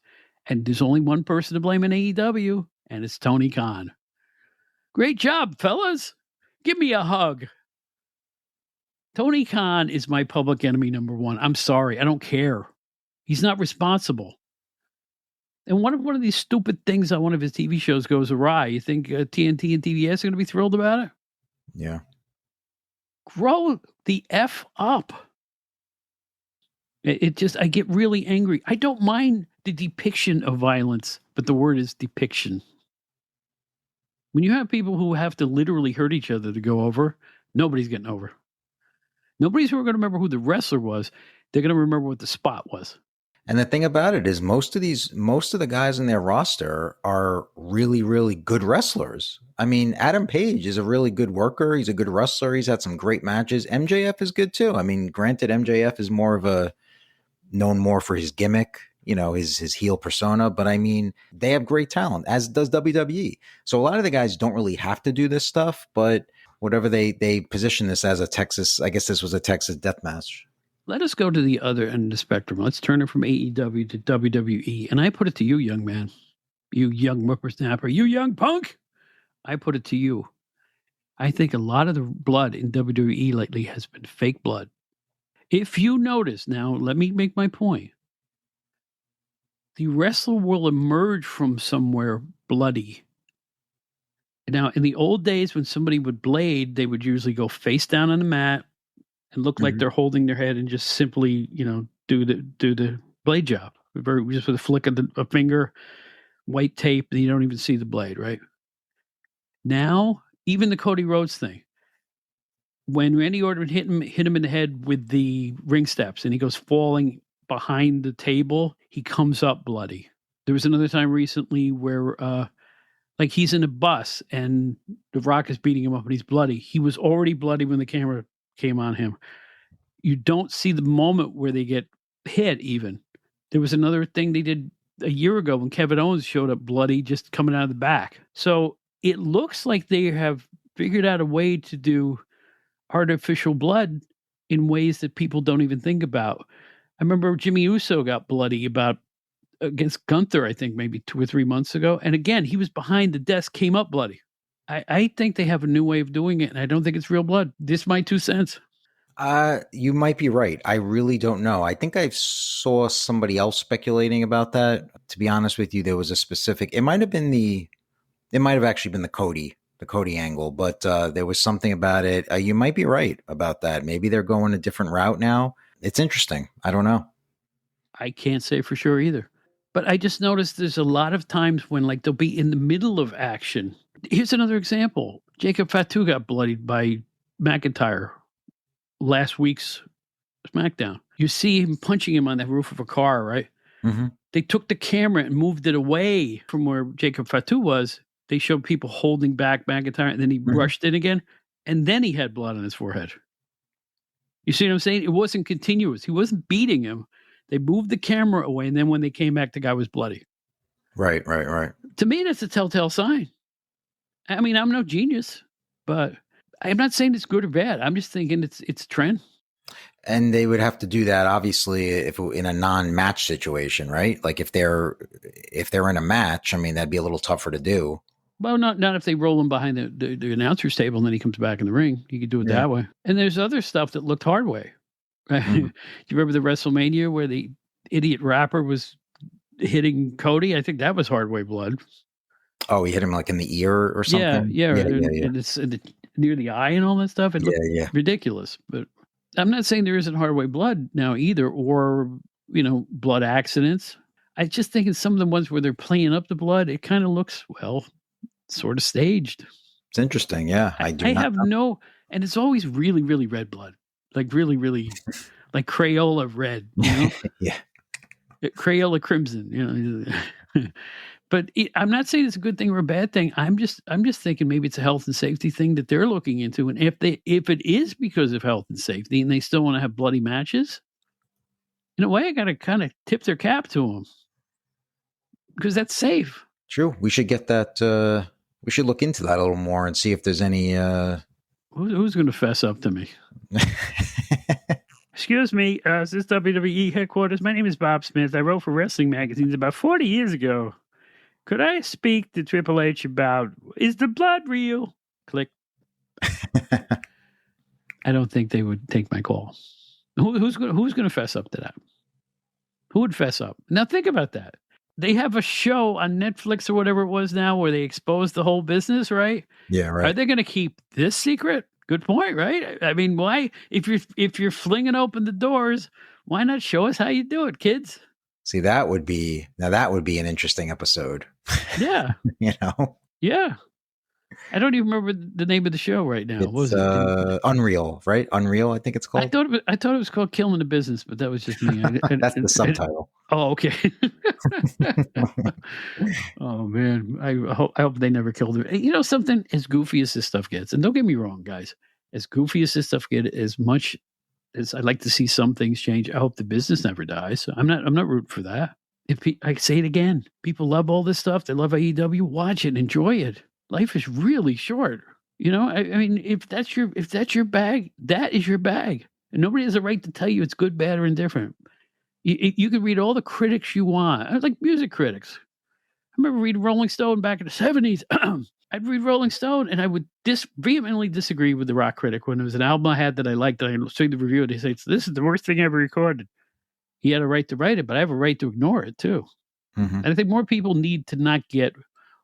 And there's only one person to blame in AEW, and it's Tony Khan. Great job, fellas. Give me a hug. Tony Khan is my public enemy number one. I'm sorry. I don't care. He's not responsible. And one of these stupid things on one of his TV shows goes awry. You think TNT and TBS are going to be thrilled about it? Yeah. Grow the F up. I get really angry. I don't mind the depiction of violence, but the word is depiction. When you have people who have to literally hurt each other to go over, nobody's getting over. Nobody's going to remember who the wrestler was. They're going to remember what the spot was. And the thing about it is most of the guys in their roster are really, really good wrestlers. I mean, Adam Page is a really good worker. He's a good wrestler. He's had some great matches. MJF is good too. I mean, granted, MJF is known more for his gimmick. his heel persona. But I mean, they have great talent, as does WWE. So a lot of the guys don't really have to do this stuff, but whatever they position this as I guess this was a Texas death match. Let us go to the other end of the spectrum. Let's turn it from AEW to WWE. And I put it to you, young man, you young whippersnapper, you young punk. I put it to you. I think a lot of the blood in WWE lately has been fake blood. If you notice, now let me make my point. The wrestler will emerge from somewhere bloody. Now, in the old days, when somebody would blade, they would usually go face down on the mat and look like they're holding their head and just simply, do the blade job. Just with a flick of a finger, white tape, and you don't even see the blade, right? Now, even the Cody Rhodes thing, when Randy Orton hit him in the head with the ring steps and he goes falling behind the table, he comes up bloody. There was another time recently where he's in a bus and The Rock is beating him up and he's bloody. He was already bloody when the camera came on him. You don't see the moment where they get hit even. There was another thing they did a year ago when Kevin Owens showed up bloody just coming out of the back. So it looks like they have figured out a way to do artificial blood in ways that people don't even think about. I remember Jimmy Uso got bloody against Gunther, I think maybe 2 or 3 months ago. And again, he was behind the desk, came up bloody. I think they have a new way of doing it, and I don't think it's real blood. This is my 2 cents. You might be right. I really don't know. I think I saw somebody else speculating about that. To be honest with you, there was a specific, it might have actually been the Cody angle, but there was something about it. You might be right about that. Maybe they're going a different route now. It's interesting. I don't know. I can't say for sure either. But I just noticed there's a lot of times when they'll be in the middle of action. Here's another example. Jacob Fatu got bloodied by McIntyre last week's SmackDown. You see him punching him on the roof of a car, right? Mm-hmm. They took the camera and moved it away from where Jacob Fatu was. They showed people holding back McIntyre, and then he rushed in again, and then he had blood on his forehead. You see what I'm saying? It wasn't continuous. He wasn't beating him. They moved the camera away, and then when they came back, the guy was bloody. Right. To me, that's a telltale sign. I mean, I'm no genius, but I'm not saying it's good or bad. I'm just thinking it's a trend. And they would have to do that, obviously, if in a non-match situation, right? Like if they're in a match, I mean, that'd be a little tougher to do. Well, not if they roll him behind the announcer's table and then he comes back in the ring. You could do it that way. And there's other stuff that looked hard way. Right? Mm-hmm. Do you remember the WrestleMania where the idiot rapper was hitting Cody? I think that was hard way blood. Oh, he hit him like in the ear or something? Yeah. And it's near the eye and all that stuff. It looked ridiculous. But I'm not saying there isn't hard way blood now either, or, blood accidents. I just think in some of the ones where they're playing up the blood, it kind of looks, sort of staged. It's interesting. Yeah. I have no, and it's always really, really red blood. Like really, really, like Crayola red, yeah. Crayola crimson, But I'm not saying it's a good thing or a bad thing. I'm just thinking maybe it's a health and safety thing that they're looking into. And if it is because of health and safety and they still want to have bloody matches, in a way, I got to kind of tip their cap to them because that's safe. True. We should get that. We should look into that a little more and see if there's any. Who's going to fess up to me? Excuse me, is this WWE headquarters? My name is Bob Smith. I wrote for wrestling magazines about 40 years ago. Could I speak to Triple H about, is the blood real? Click. I don't think they would take my call. Who's going to fess up to that? Who would fess up? Now think about that. They have a show on Netflix or whatever it was now where they expose the whole business, right? Yeah, right. Are they going to keep this secret? Good point, right? I mean, why? If you're flinging open the doors, why not show us how you do it, kids? See, that would be an interesting episode. Yeah. Yeah. I don't even remember the name of the show right now. What was it? Unreal, right? Unreal, I think it's called. I thought it was called Killing the Business, but that was just me. That's the subtitle. Oh, okay. Oh man, I hope they never killed him. Something as goofy as this stuff gets, and don't get me wrong, guys. As goofy as this stuff gets, as much as I'd like to see some things change, I hope the business never dies. I'm not rooting for that. I say it again, people love all this stuff. They love AEW. Watch it, enjoy it. Life is really short. You know, I mean, if that's your bag, that is your bag, and nobody has a right to tell you it's good, bad, or indifferent. You can read all the critics you want, like music critics. I remember reading Rolling Stone back in the 70s. I'd read Rolling Stone and I would vehemently disagree with the rock critic when it was an album I had that I liked. I see the review and they say, this is the worst thing ever recorded. He had a right to write it, but I have a right to ignore it too. Mm-hmm. And I think more people need to not get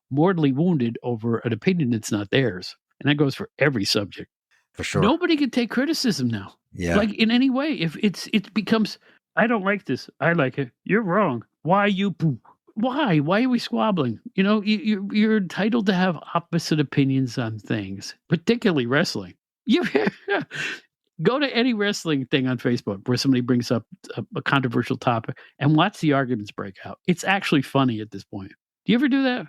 mortally wounded over an opinion that's not theirs. And that goes for every subject. For sure. Nobody can take criticism now. Yeah. Like in any way. If it becomes, I don't like this. I like it. You're wrong. Why you poop? Why? Why are we squabbling? You know, you're entitled to have opposite opinions on things, particularly wrestling. You go to any wrestling thing on Facebook where somebody brings up a controversial topic and watch the arguments break out. It's actually funny at this point. Do you ever do that?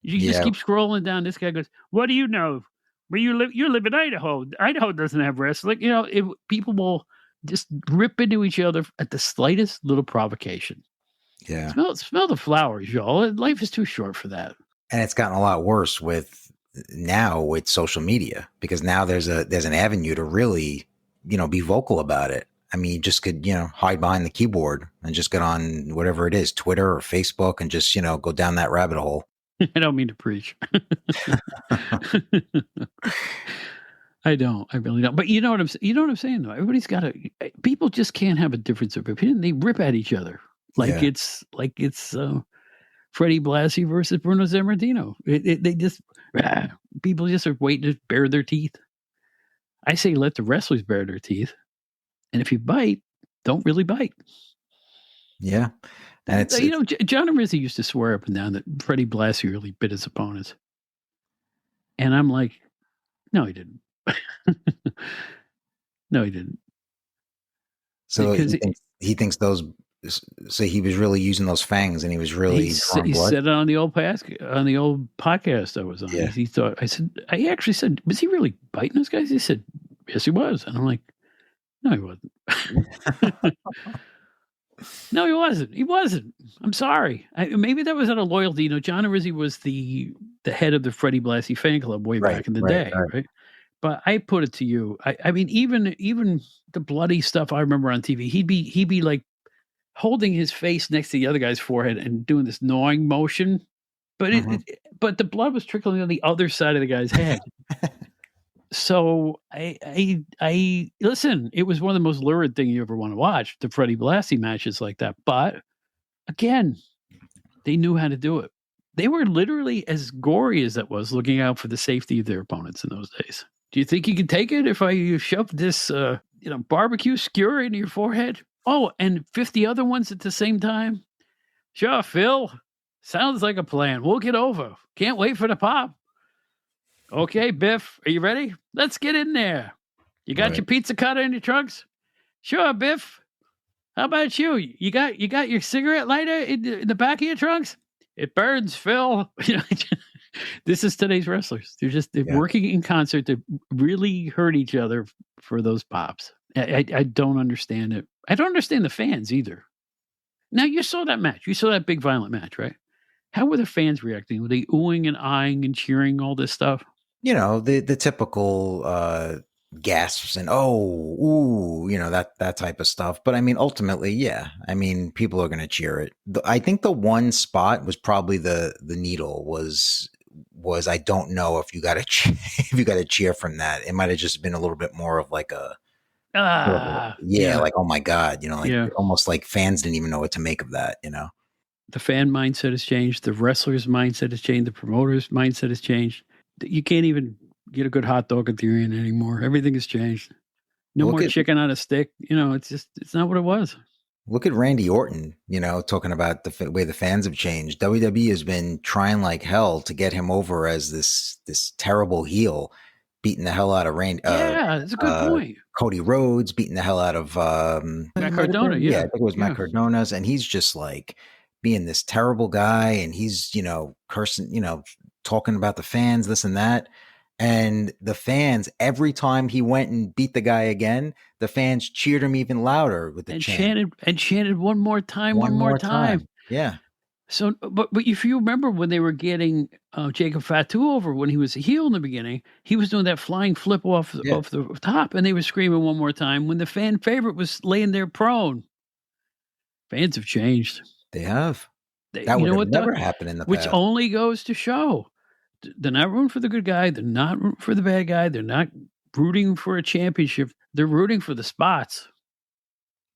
You just keep scrolling down. This guy goes, "What do you know? Where you live? You live in Idaho. Idaho doesn't have wrestling." You know, people will just rip into each other at the slightest little provocation. Yeah. Smell the flowers, y'all. Life is too short for that. And it's gotten a lot worse with social media, because now there's an avenue to really, be vocal about it. I mean, you just could, hide behind the keyboard and just get on whatever it is, Twitter or Facebook, and just, go down that rabbit hole. I don't mean to preach. I don't. I really don't. But you know what I'm saying, though? Everybody's got people just can't have a difference of opinion. They rip at each other. It's Freddie Blassie versus Bruno Sammartino. They just people just are waiting to bare their teeth. I say let the wrestlers bare their teeth, and if you bite, don't really bite. Yeah, and it's John Rizzi used to swear up and down that Freddie Blassie really bit his opponents, and I'm like, no, he didn't. No, he didn't. So he thinks those. So he was really using those fangs, and he was really. He said it on the old podcast I was on. Yeah. I actually said, was he really biting those guys? He said, yes, he was. And I'm like, no, he wasn't. No, he wasn't. He wasn't. I'm sorry. Maybe that was out of loyalty. John Rizzi was the head of the Freddie Blassie fan club way back in the day, right? But I put it to you. I mean, even the bloody stuff I remember on TV, he'd be like holding his face next to the other guy's forehead and doing this gnawing motion, but but the blood was trickling on the other side of the guy's head. So I listen. It was one of the most lurid things you ever want to watch, the Freddie Blassie matches like that. But again, they knew how to do it. They were literally as gory as that was, looking out for the safety of their opponents in those days. Do you think you can take it if I shove this barbecue skewer into your forehead? Oh, and 50 other ones at the same time? Sure, Phil. Sounds like a plan. We'll get over. Can't wait for the pop. Okay, Biff, are you ready? Let's get in there. You got your pizza cutter in your trunks? Sure, Biff. How about you? You got your cigarette lighter in the back of your trunks? It burns, Phil. This is today's wrestlers. They're working in concert to really hurt each other for those pops. I don't understand it. I don't understand the fans either. Now, you saw that match. You saw that big violent match, right? How were the fans reacting? Were they oohing and eyeing and cheering all this stuff? The typical gasps and ooh, that type of stuff. But I mean, ultimately, yeah. I mean, people are going to cheer it. I think the one spot was probably the needle was I don't know if you got to cheer from that. It might have just been a little bit more of like a like, oh my God, almost like fans didn't even know what to make of that, The fan mindset has changed. The wrestlers' mindset has changed. The promoters' mindset has changed. You can't even get a good hot dog at the arena anymore. Everything has changed. No more chicken on a stick. It's not what it was. Look at Randy Orton, talking about the way the fans have changed. WWE has been trying like hell to get him over as this terrible heel, beating the hell out of Randy. Yeah, that's a good point. Cody Rhodes beating the hell out of Matt Cardona. Yeah, I think it was Matt Cardona's, and he's just like being this terrible guy, and he's cursing, talking about the fans, this and that. And the fans, every time he went and beat the guy again, the fans cheered him even louder with the chant. Chanted one more time, one more time. Yeah. So, but if you remember when they were getting Jacob Fatu over when he was a heel in the beginning, he was doing that flying flip off Yeah. the top, and they were screaming one more time when the fan favorite was laying there prone. Fans have changed. They have. They, That you would know have what? never happened in the Which past. only goes to show they're not rooting for the good guy. They're not rooting for the bad guy. They're not rooting for a championship. They're rooting for the spots.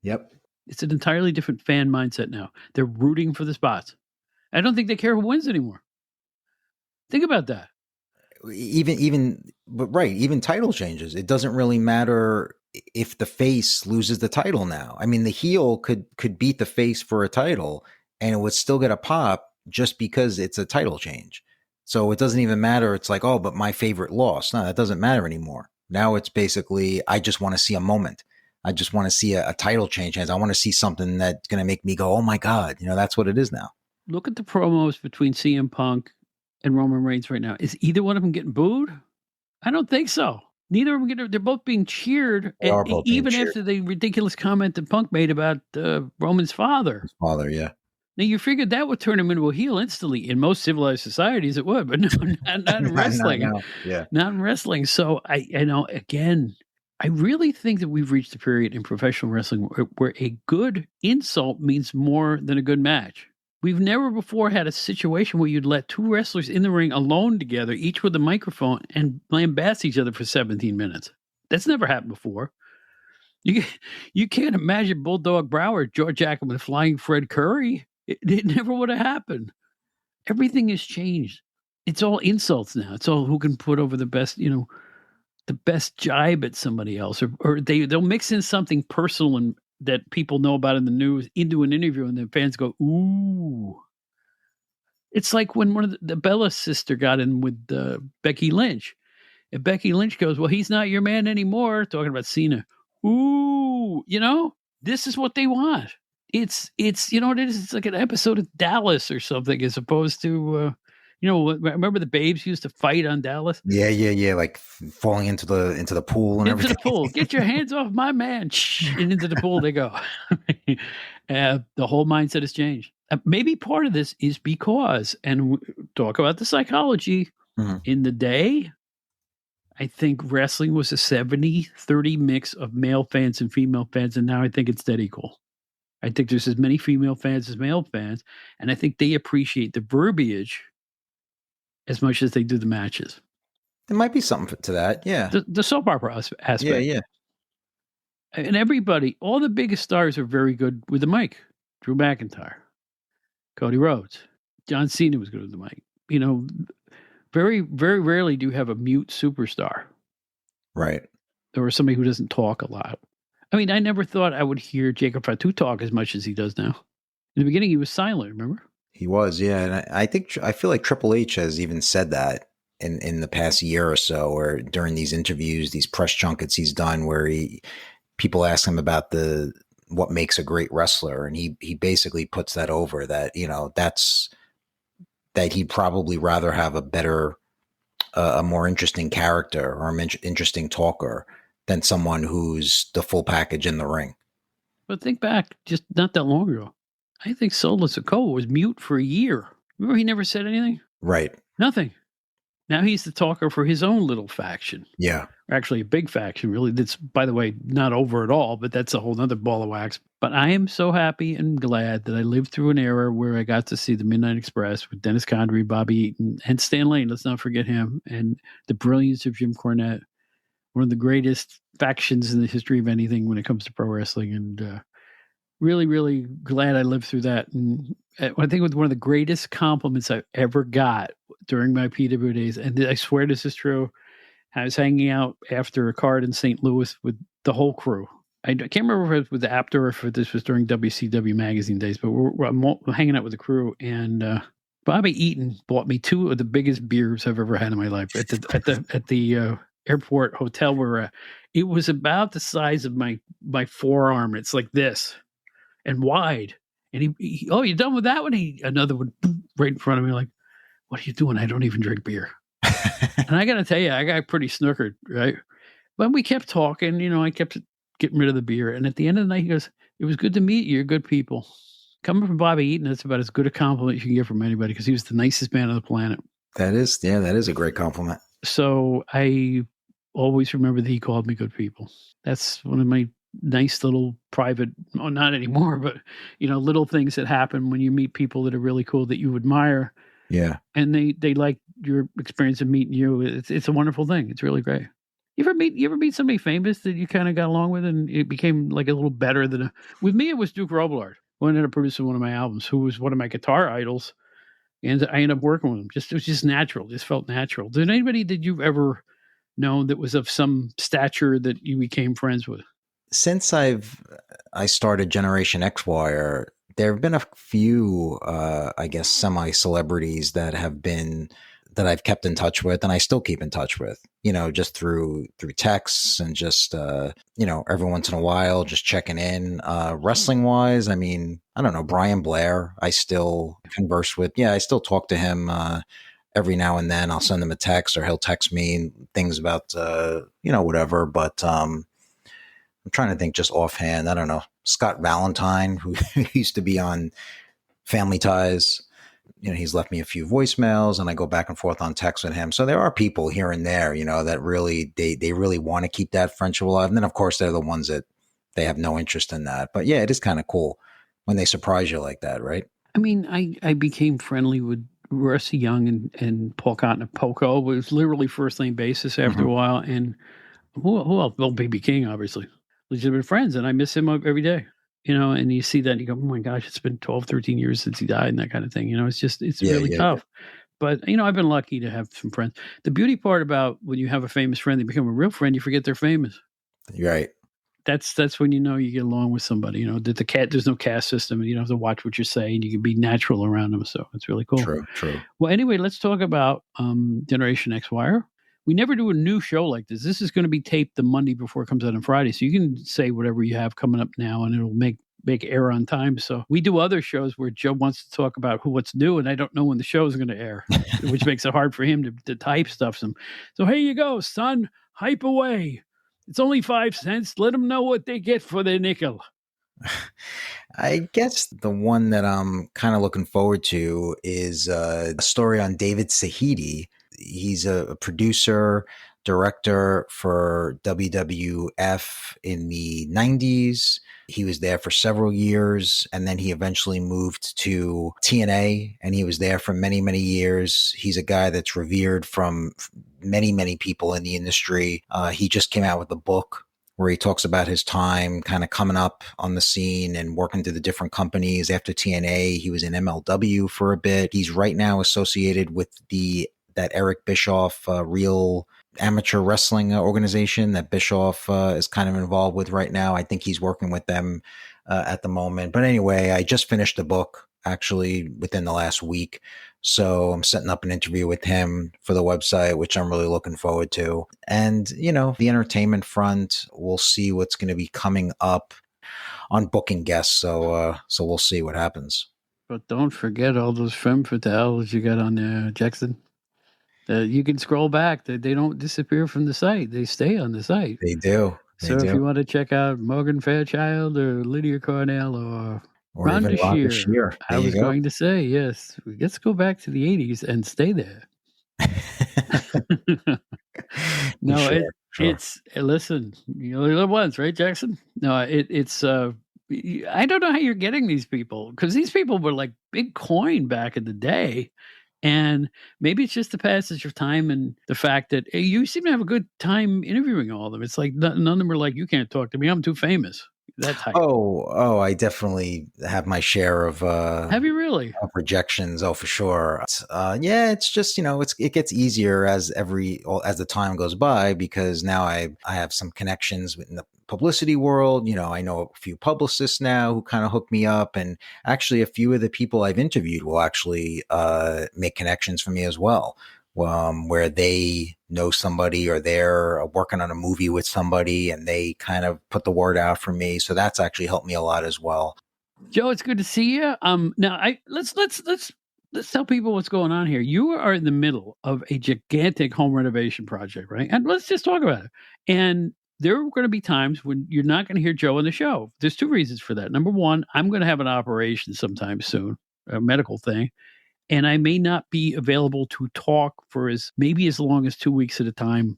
Yep. It's an entirely different fan mindset now. They're rooting for the spots. I don't think they care who wins anymore. Think about that. But right, even title changes. It doesn't really matter if the face loses the title now. I mean, the heel could beat the face for a title and it would still get a pop just because it's a title change. So it doesn't even matter. It's like, oh, but my favorite lost. No, that doesn't matter anymore. Now it's basically, I just want to see a moment. I just want to see a title change. I want to see something that's going to make me go, oh my God, that's what it is now. Look at the promos between CM Punk and Roman Reigns right now. Is either one of them getting booed? I don't think so. Neither of them getting. They're both being cheered, They are both being even cheered. after the ridiculous comment that Punk made about Roman's father. His father, yeah. Now you figured that would turn him into a heel instantly. In most civilized societies, it would, but no, not in wrestling. No. Yeah, not in wrestling. So I know again. I really think that we've reached a period in professional wrestling where a good insult means more than a good match. We've never before had a situation where you'd let two wrestlers in the ring alone together, each with a microphone, and lambast each other for 17 minutes. That's never happened before. You can't imagine Bulldog Brower, George Ackerman, flying Fred Curry. It never would have happened. Everything has changed. It's all insults now. It's all who can put over the best, the best jibe at somebody else, or they'll mix in something personal and that people know about in the news into an interview, and the fans go, "Ooh!" It's like when one of the Bella sister got in with Becky Lynch, and Becky Lynch goes, "Well, he's not your man anymore." Talking about Cena. Ooh, this is what they want. It's you know what it is. It's like an episode of Dallas or something, as opposed to. Remember the Babes used to fight on Dallas? Yeah. Like falling into the pool and everything. Into the pool. Get your hands off my man. And into the pool they go. The whole mindset has changed. Maybe part of this is because, and talk about the psychology, in the day, I think wrestling was a 70-30 mix of male fans and female fans, and now I think it's dead equal. I think there's as many female fans as male fans, and I think they appreciate the verbiage as much as they do the matches. There might be something to that, yeah. The soap opera aspect. Yeah. And everybody, all the biggest stars are very good with the mic. Drew McIntyre, Cody Rhodes, John Cena was good with the mic. Very, very rarely do you have a mute superstar. Right. Or somebody who doesn't talk a lot. I mean, I never thought I would hear Jacob Fatu talk as much as he does now. In the beginning, he was silent, remember? He was, yeah. And I feel like Triple H has even said that in the past year or so, or during these interviews, these press junkets he's done, where people ask him about what makes a great wrestler, and he basically puts that over that that he'd probably rather have a more interesting character or an interesting talker than someone who's the full package in the ring. But think back, just not that long ago. I think Solo Sikoa was mute for a year. Remember, he never said anything? Right. Nothing. Now he's the talker for his own little faction. Yeah. Actually, a big faction, really. That's, by the way, not over at all, but that's a whole other ball of wax. But I am so happy and glad that I lived through an era where I got to see the Midnight Express with Dennis Condrey, Bobby Eaton, and Stan Lane. Let's not forget him. And the brilliance of Jim Cornette. One of the greatest factions in the history of anything when it comes to pro wrestling. And really, really glad I lived through that. And I think it was one of the greatest compliments I've ever got during my PW days. And I swear this is true. I was hanging out after a card in St. Louis with the whole crew. I can't remember if it was with the Apter or if this was during WCW magazine days, but I'm hanging out with the crew. And Bobby Eaton bought me two of the biggest beers I've ever had in my life at the airport hotel where it was about the size of my forearm. It's like this and wide. And he oh, you done with that one? Another one right in front of me, like, what are you doing? I don't even drink beer. And I got to tell you, I got pretty snookered, right? But we kept talking, I kept getting rid of the beer. And at the end of the night, he goes, "It was good to meet you. You're good people." Coming from Bobby Eaton, that's about as good a compliment you can get from anybody because he was the nicest man on the planet. That is a great compliment. So I always remember that he called me good people. That's one of my nice little private, well, not anymore, but little things that happen when you meet people that are really cool that you admire. Yeah. And they like your experience of meeting you. It's a wonderful thing. It's really great. You ever meet somebody famous that you kind of got along with and it became like a little better than with me, it was Duke Robillard, who ended up producing one of my albums, who was one of my guitar idols. And I ended up working with him. It was just natural. Just felt natural. Did anybody that you've ever known that was of some stature that you became friends with? Since I started Generation X Wire, there have been a few, I guess, semi-celebrities that I've kept in touch with, and I still keep in touch with. Just through texts and just every once in a while, just checking in. Wrestling wise, I mean, I don't know, Brian Blair. I still converse with. Yeah, I still talk to him. Every now and then I'll send him a text or he'll text me things about, whatever. But I'm trying to think just offhand. I don't know. Scott Valentine, who used to be on Family Ties, he's left me a few voicemails and I go back and forth on text with him. So there are people here and there, that really, they really want to keep that friendship alive. And then of course they're the ones that they have no interest in that. But yeah, it is kind of cool when they surprise you like that, right? I mean, I became friendly with Rusty Young and Paul Cotton of Poco. It was literally first name basis after a while. And who else? Well, BB King, obviously. Legitimate friends. And I miss him every day. And you see that and you go, oh my gosh, it's been 12, 13 years since he died and that kind of thing. It's really tough. Yeah. But, I've been lucky to have some friends. The beauty part about when you have a famous friend, they become a real friend, you forget they're famous. You're right. That's when you get along with somebody, that there's no caste system and you don't have to watch what you say and you can be natural around them. So it's really cool. True. Well, anyway, let's talk about Generation X Wire. We never do a new show like this. This is going to be taped the Monday before it comes out on Friday. So you can say whatever you have coming up now and it'll make air on time. So we do other shows where Joe wants to talk about what's new and I don't know when the show is going to air, which makes it hard for him to type stuff. So here you go, son, hype away. It's only 5 cents. Let them know what they get for their nickel. I guess the one that I'm kind of looking forward to is a story on David Sahidi. He's a producer, director for WWF in the 90s. He was there for several years, and then he eventually moved to TNA, and he was there for many, many years. He's a guy that's revered from many, many people in the industry. He just came out with a book where he talks about his time kind of coming up on the scene and working through the different companies. After TNA, he was in MLW for a bit. He's right now associated with that Eric Bischoff Real Amateur Wrestling organization that Bischoff is kind of involved with right now. I think he's working with them at the moment. But anyway, I just finished the book actually within the last week. So I'm setting up an interview with him for the website, which I'm really looking forward to. And, the entertainment front, we'll see what's going to be coming up on booking guests. So we'll see what happens. But don't forget all those femme fatales you got on there, Jackson. You can scroll back. They don't disappear from the site. They stay on the site. They do. If you want to check out Morgan Fairchild or Lydia Cornell or Rhonda Shear, I was going to say, yes, let's go back to the 80s and stay there. No, sure. It's listen, you only live once, right, Jackson? No, it's I don't know how you're getting these people because these people were like big coin back in the day. And maybe it's just the passage of time and the fact that you seem to have a good time interviewing all of them. It's like none of them are like, you can't talk to me, I'm too famous. That type. Oh, I definitely have my share of have you really? Of rejections. Oh, for sure. Yeah, it's just, it gets easier as the time goes by because now I have some connections in the publicity world. I know a few publicists now who kind of hook me up, and actually a few of the people I've interviewed will actually make connections for me as well. Where they know somebody or they're working on a movie with somebody and they kind of put the word out for me. So that's actually helped me a lot as well. Joe, it's good to see you. Now let's tell people what's going on here. You are in the middle of a gigantic home renovation project, right? And let's just talk about it. And there are going to be times when you're not going to hear Joe on the show. There's two reasons for that. Number one, I'm going to have an operation sometime soon, a medical thing, and I may not be available to talk for maybe as long as 2 weeks at a time,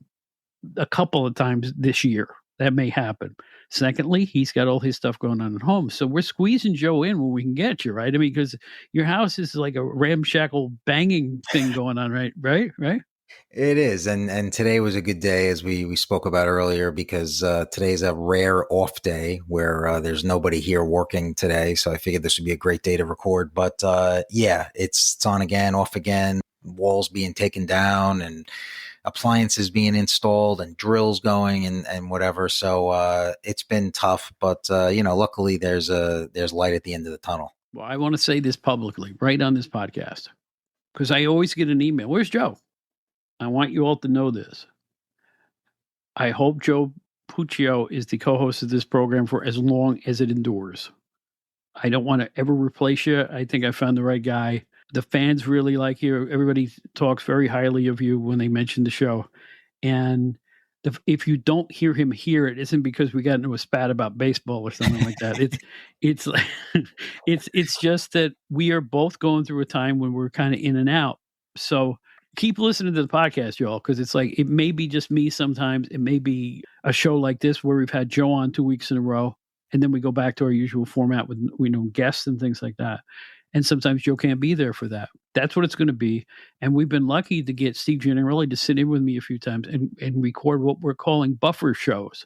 a couple of times this year. That may happen. Secondly, he's got all his stuff going on at home. So we're squeezing Joe in when we can get you, right? I mean, because your house is like a ramshackle banging thing going on, right? Right? It is, and today was a good day, as we spoke about earlier, because today's a rare off day where there's nobody here working today. So I figured this would be a great day to record. But yeah, it's on again, off again, walls being taken down, and appliances being installed, and drills going, and whatever. So it's been tough, but luckily there's light at the end of the tunnel. Well, I want to say this publicly, right on this podcast, because I always get an email. Where's Joe? I want you all to know this. I hope Joe Puccio is the co-host of this program for as long as it endures. I don't want to ever replace you. I think I found the right guy. The fans really like you. Everybody talks very highly of you when they mention the show. And if you don't hear him here, it isn't because we got into a spat about baseball or something like that. It's like, it's just that we are both going through a time when we're kind of in and out. So keep listening to the podcast, y'all, because it's like, it may be just me sometimes. It may be a show like this where we've had Joe on 2 weeks in a row, and then we go back to our usual format with guests and things like that. And sometimes Joe can't be there for that. That's what it's going to be. And we've been lucky to get Steve Giannarelli to sit in with me a few times and record what we're calling buffer shows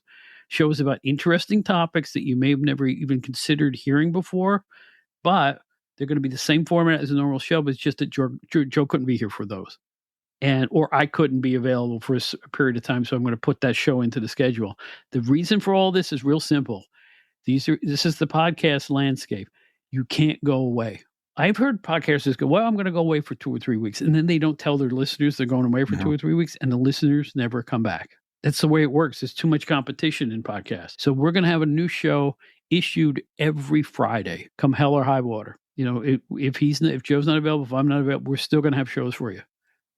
about interesting topics that you may have never even considered hearing before, but they're going to be the same format as a normal show, but it's just that Joe couldn't be here for those. Or I couldn't be available for a period of time, so I'm going to put that show into the schedule. The reason for all this is real simple. This is the podcast landscape. You can't go away. I've heard podcasters go, well, I'm going to go away for 2 or 3 weeks, and then they don't tell their listeners they're going away for 2 or 3 weeks, and the listeners never come back. That's the way it works. There's too much competition in podcasts. So we're going to have a new show issued every Friday, come hell or high water. If Joe's not available, if I'm not available, we're still going to have shows for you.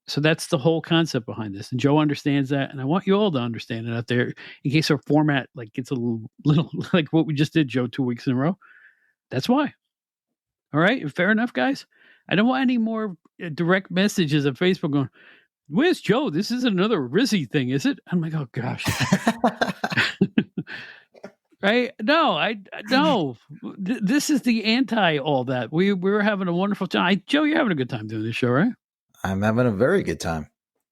So that's the whole concept behind this. And Joe understands that. And I want you all to understand it out there in case our format gets a little like what we just did, Joe, 2 weeks in a row. That's why. All right. Fair enough, guys. I don't want any more direct messages on Facebook going, where's Joe? This isn't another Rizzy thing, is it? I'm like, oh gosh. Right? No. This is the anti all that. We're having a wonderful time. Joe, you're having a good time doing this show, right? I'm having a very good time.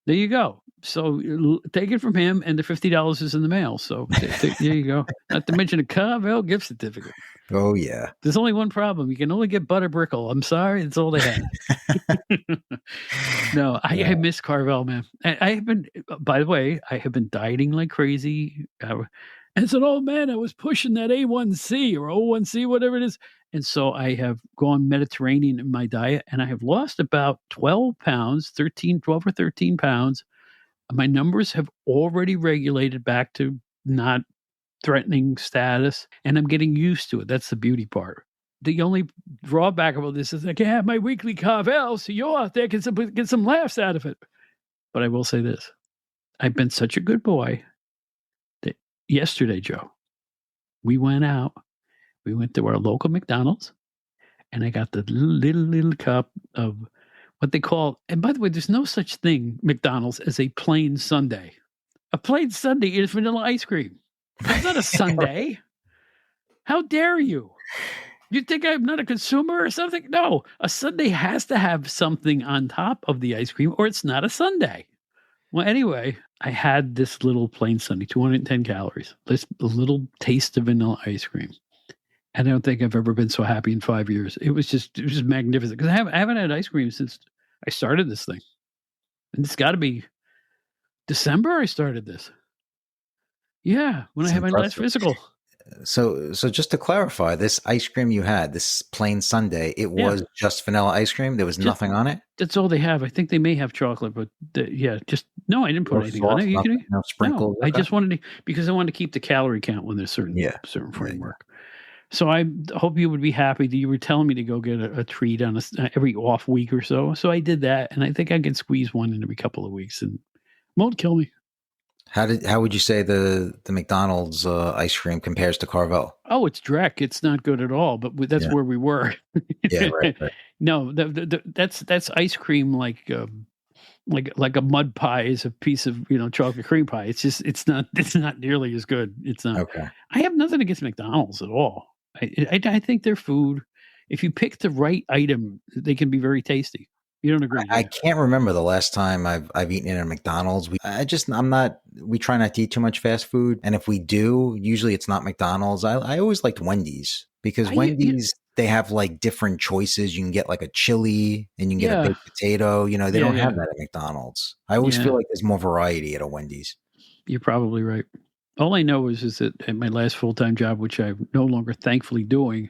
There you go. So take it from him, and the $50 is in the mail. So there you go. Not to mention a Carvel gift certificate. Oh, yeah. There's only one problem. You can only get butter brickle. I'm sorry. That's all they had. No, I miss Carvel, man. I have been, by the way, I have been dieting like crazy. As an old man, I was pushing that A1C or O1C, whatever it is. And so I have gone Mediterranean in my diet, and I have lost about 12 or 13 pounds. My numbers have already regulated back to not threatening status, and I'm getting used to it. That's the beauty part. The only drawback of all this is I can have my weekly Carvel, so you're out there get some laughs out of it. But I will say this. I've been such a good boy that yesterday, Joe, we went out. We went to our local McDonald's, and I got the little cup of what they call, and by the way, there's no such thing, McDonald's, as a plain sundae. A plain sundae is vanilla ice cream. It's not a sundae. How dare you? You think I'm not a consumer or something? No, a sundae has to have something on top of the ice cream, or it's not a sundae. Well, anyway, I had this little plain sundae, 210 calories, this little taste of vanilla ice cream. And I don't think I've ever been so happy in 5 years. It was just magnificent. Because I haven't had ice cream since I started this thing. And it's got to be December I started this. Yeah, when I had my last physical. So just to clarify, this ice cream you had, this plain sundae, it was just vanilla ice cream? There was nothing on it? That's all they have. I think they may have chocolate, but I didn't put anything on it. No sprinkles? I just wanted to, because I wanted to keep the calorie count when there's certain framework. So I hope you would be happy that you were telling me to go get a treat on every off week or so. So I did that, and I think I can squeeze one in every couple of weeks, and it won't kill me. How would you say the McDonald's ice cream compares to Carvel? Oh, it's dreck. It's not good at all. But that's Yeah. where we were. Yeah, right. No, that's ice cream like a mud pie is a piece of chocolate cream pie. It's not nearly as good. It's not. Okay. I have nothing against McDonald's at all. I think their food, if you pick the right item, they can be very tasty. You don't agree? I can't remember the last time I've eaten in a McDonald's. We try not to eat too much fast food. And if we do, usually it's not McDonald's. I always liked Wendy's because Wendy's, they have like different choices. You can get like a chili and you can get a baked potato. They don't have that at McDonald's. I always feel like there's more variety at a Wendy's. You're probably right. All I know is that at my last full-time job, which I'm no longer thankfully doing,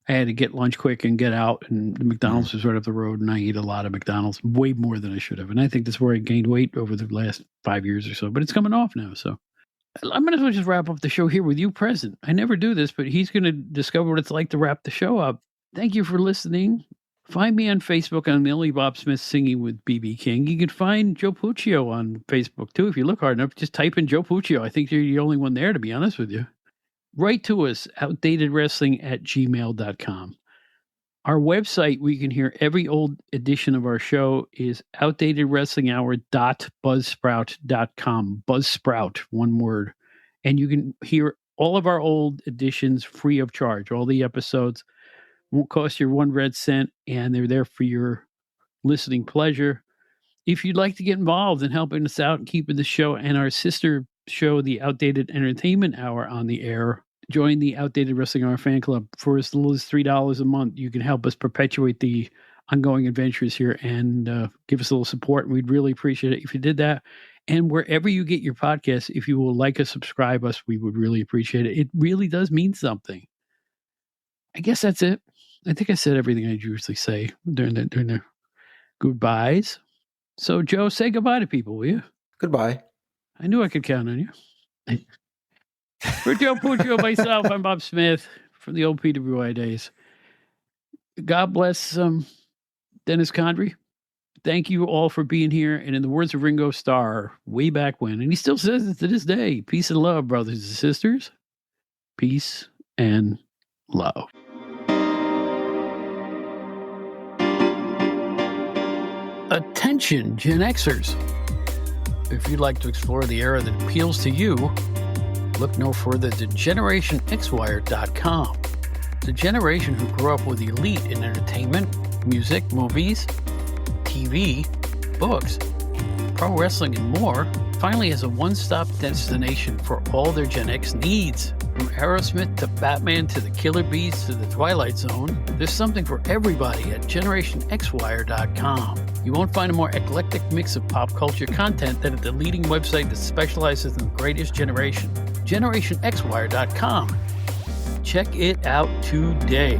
I had to get lunch quick and get out, and the McDonald's was right up the road, and I eat a lot of McDonald's, way more than I should have. And I think that's where I gained weight over the last 5 years or so, but it's coming off now. So I might as well just wrap up the show here with you present. I never do this, but he's going to discover what it's like to wrap the show up. Thank you for listening. Find me on Facebook on Millie Bob Smith Singing with BB King. You can find Joe Puccio on Facebook, too, if you look hard enough. Just type in Joe Puccio. I think you're the only one there, to be honest with you. Write to us, outdatedwrestling@gmail.com. Our website, where you can hear every old edition of our show, is outdatedwrestlinghour.buzzsprout.com. Buzzsprout, one word. And you can hear all of our old editions free of charge. All the episodes won't cost you 1 red cent, and they're there for your listening pleasure. If you'd like to get involved in helping us out and keeping the show and our sister show, the Outdated Entertainment Hour, on the air, join the Outdated Wrestling Hour fan club. For as little as $3 a month, you can help us perpetuate the ongoing adventures here and give us a little support. And we'd really appreciate it if you did that. And wherever you get your podcasts, if you will like us, subscribe us, we would really appreciate it. It really does mean something. I guess that's it. I think I said everything I usually say during the goodbyes. So, Joe, say goodbye to people, will you? Goodbye. I knew I could count on you. For Joe Puccio, myself, I'm Bob Smith from the old PWI days. God bless Dennis Condrey. Thank you all for being here. And in the words of Ringo Starr, way back when, and he still says it to this day, peace and love, brothers and sisters. Peace and love. Attention, Gen Xers. If you'd like to explore the era that appeals to you, look no further than GenerationXWire.com. The generation who grew up with the elite in entertainment, music, movies, TV, books, pro wrestling, and more finally has a one-stop destination for all their Gen X needs. From Aerosmith to Batman to the Killer Bees to the Twilight Zone, there's something for everybody at GenerationXWire.com. You won't find a more eclectic mix of pop culture content than at the leading website that specializes in the greatest generation, GenerationXWire.com. Check it out today.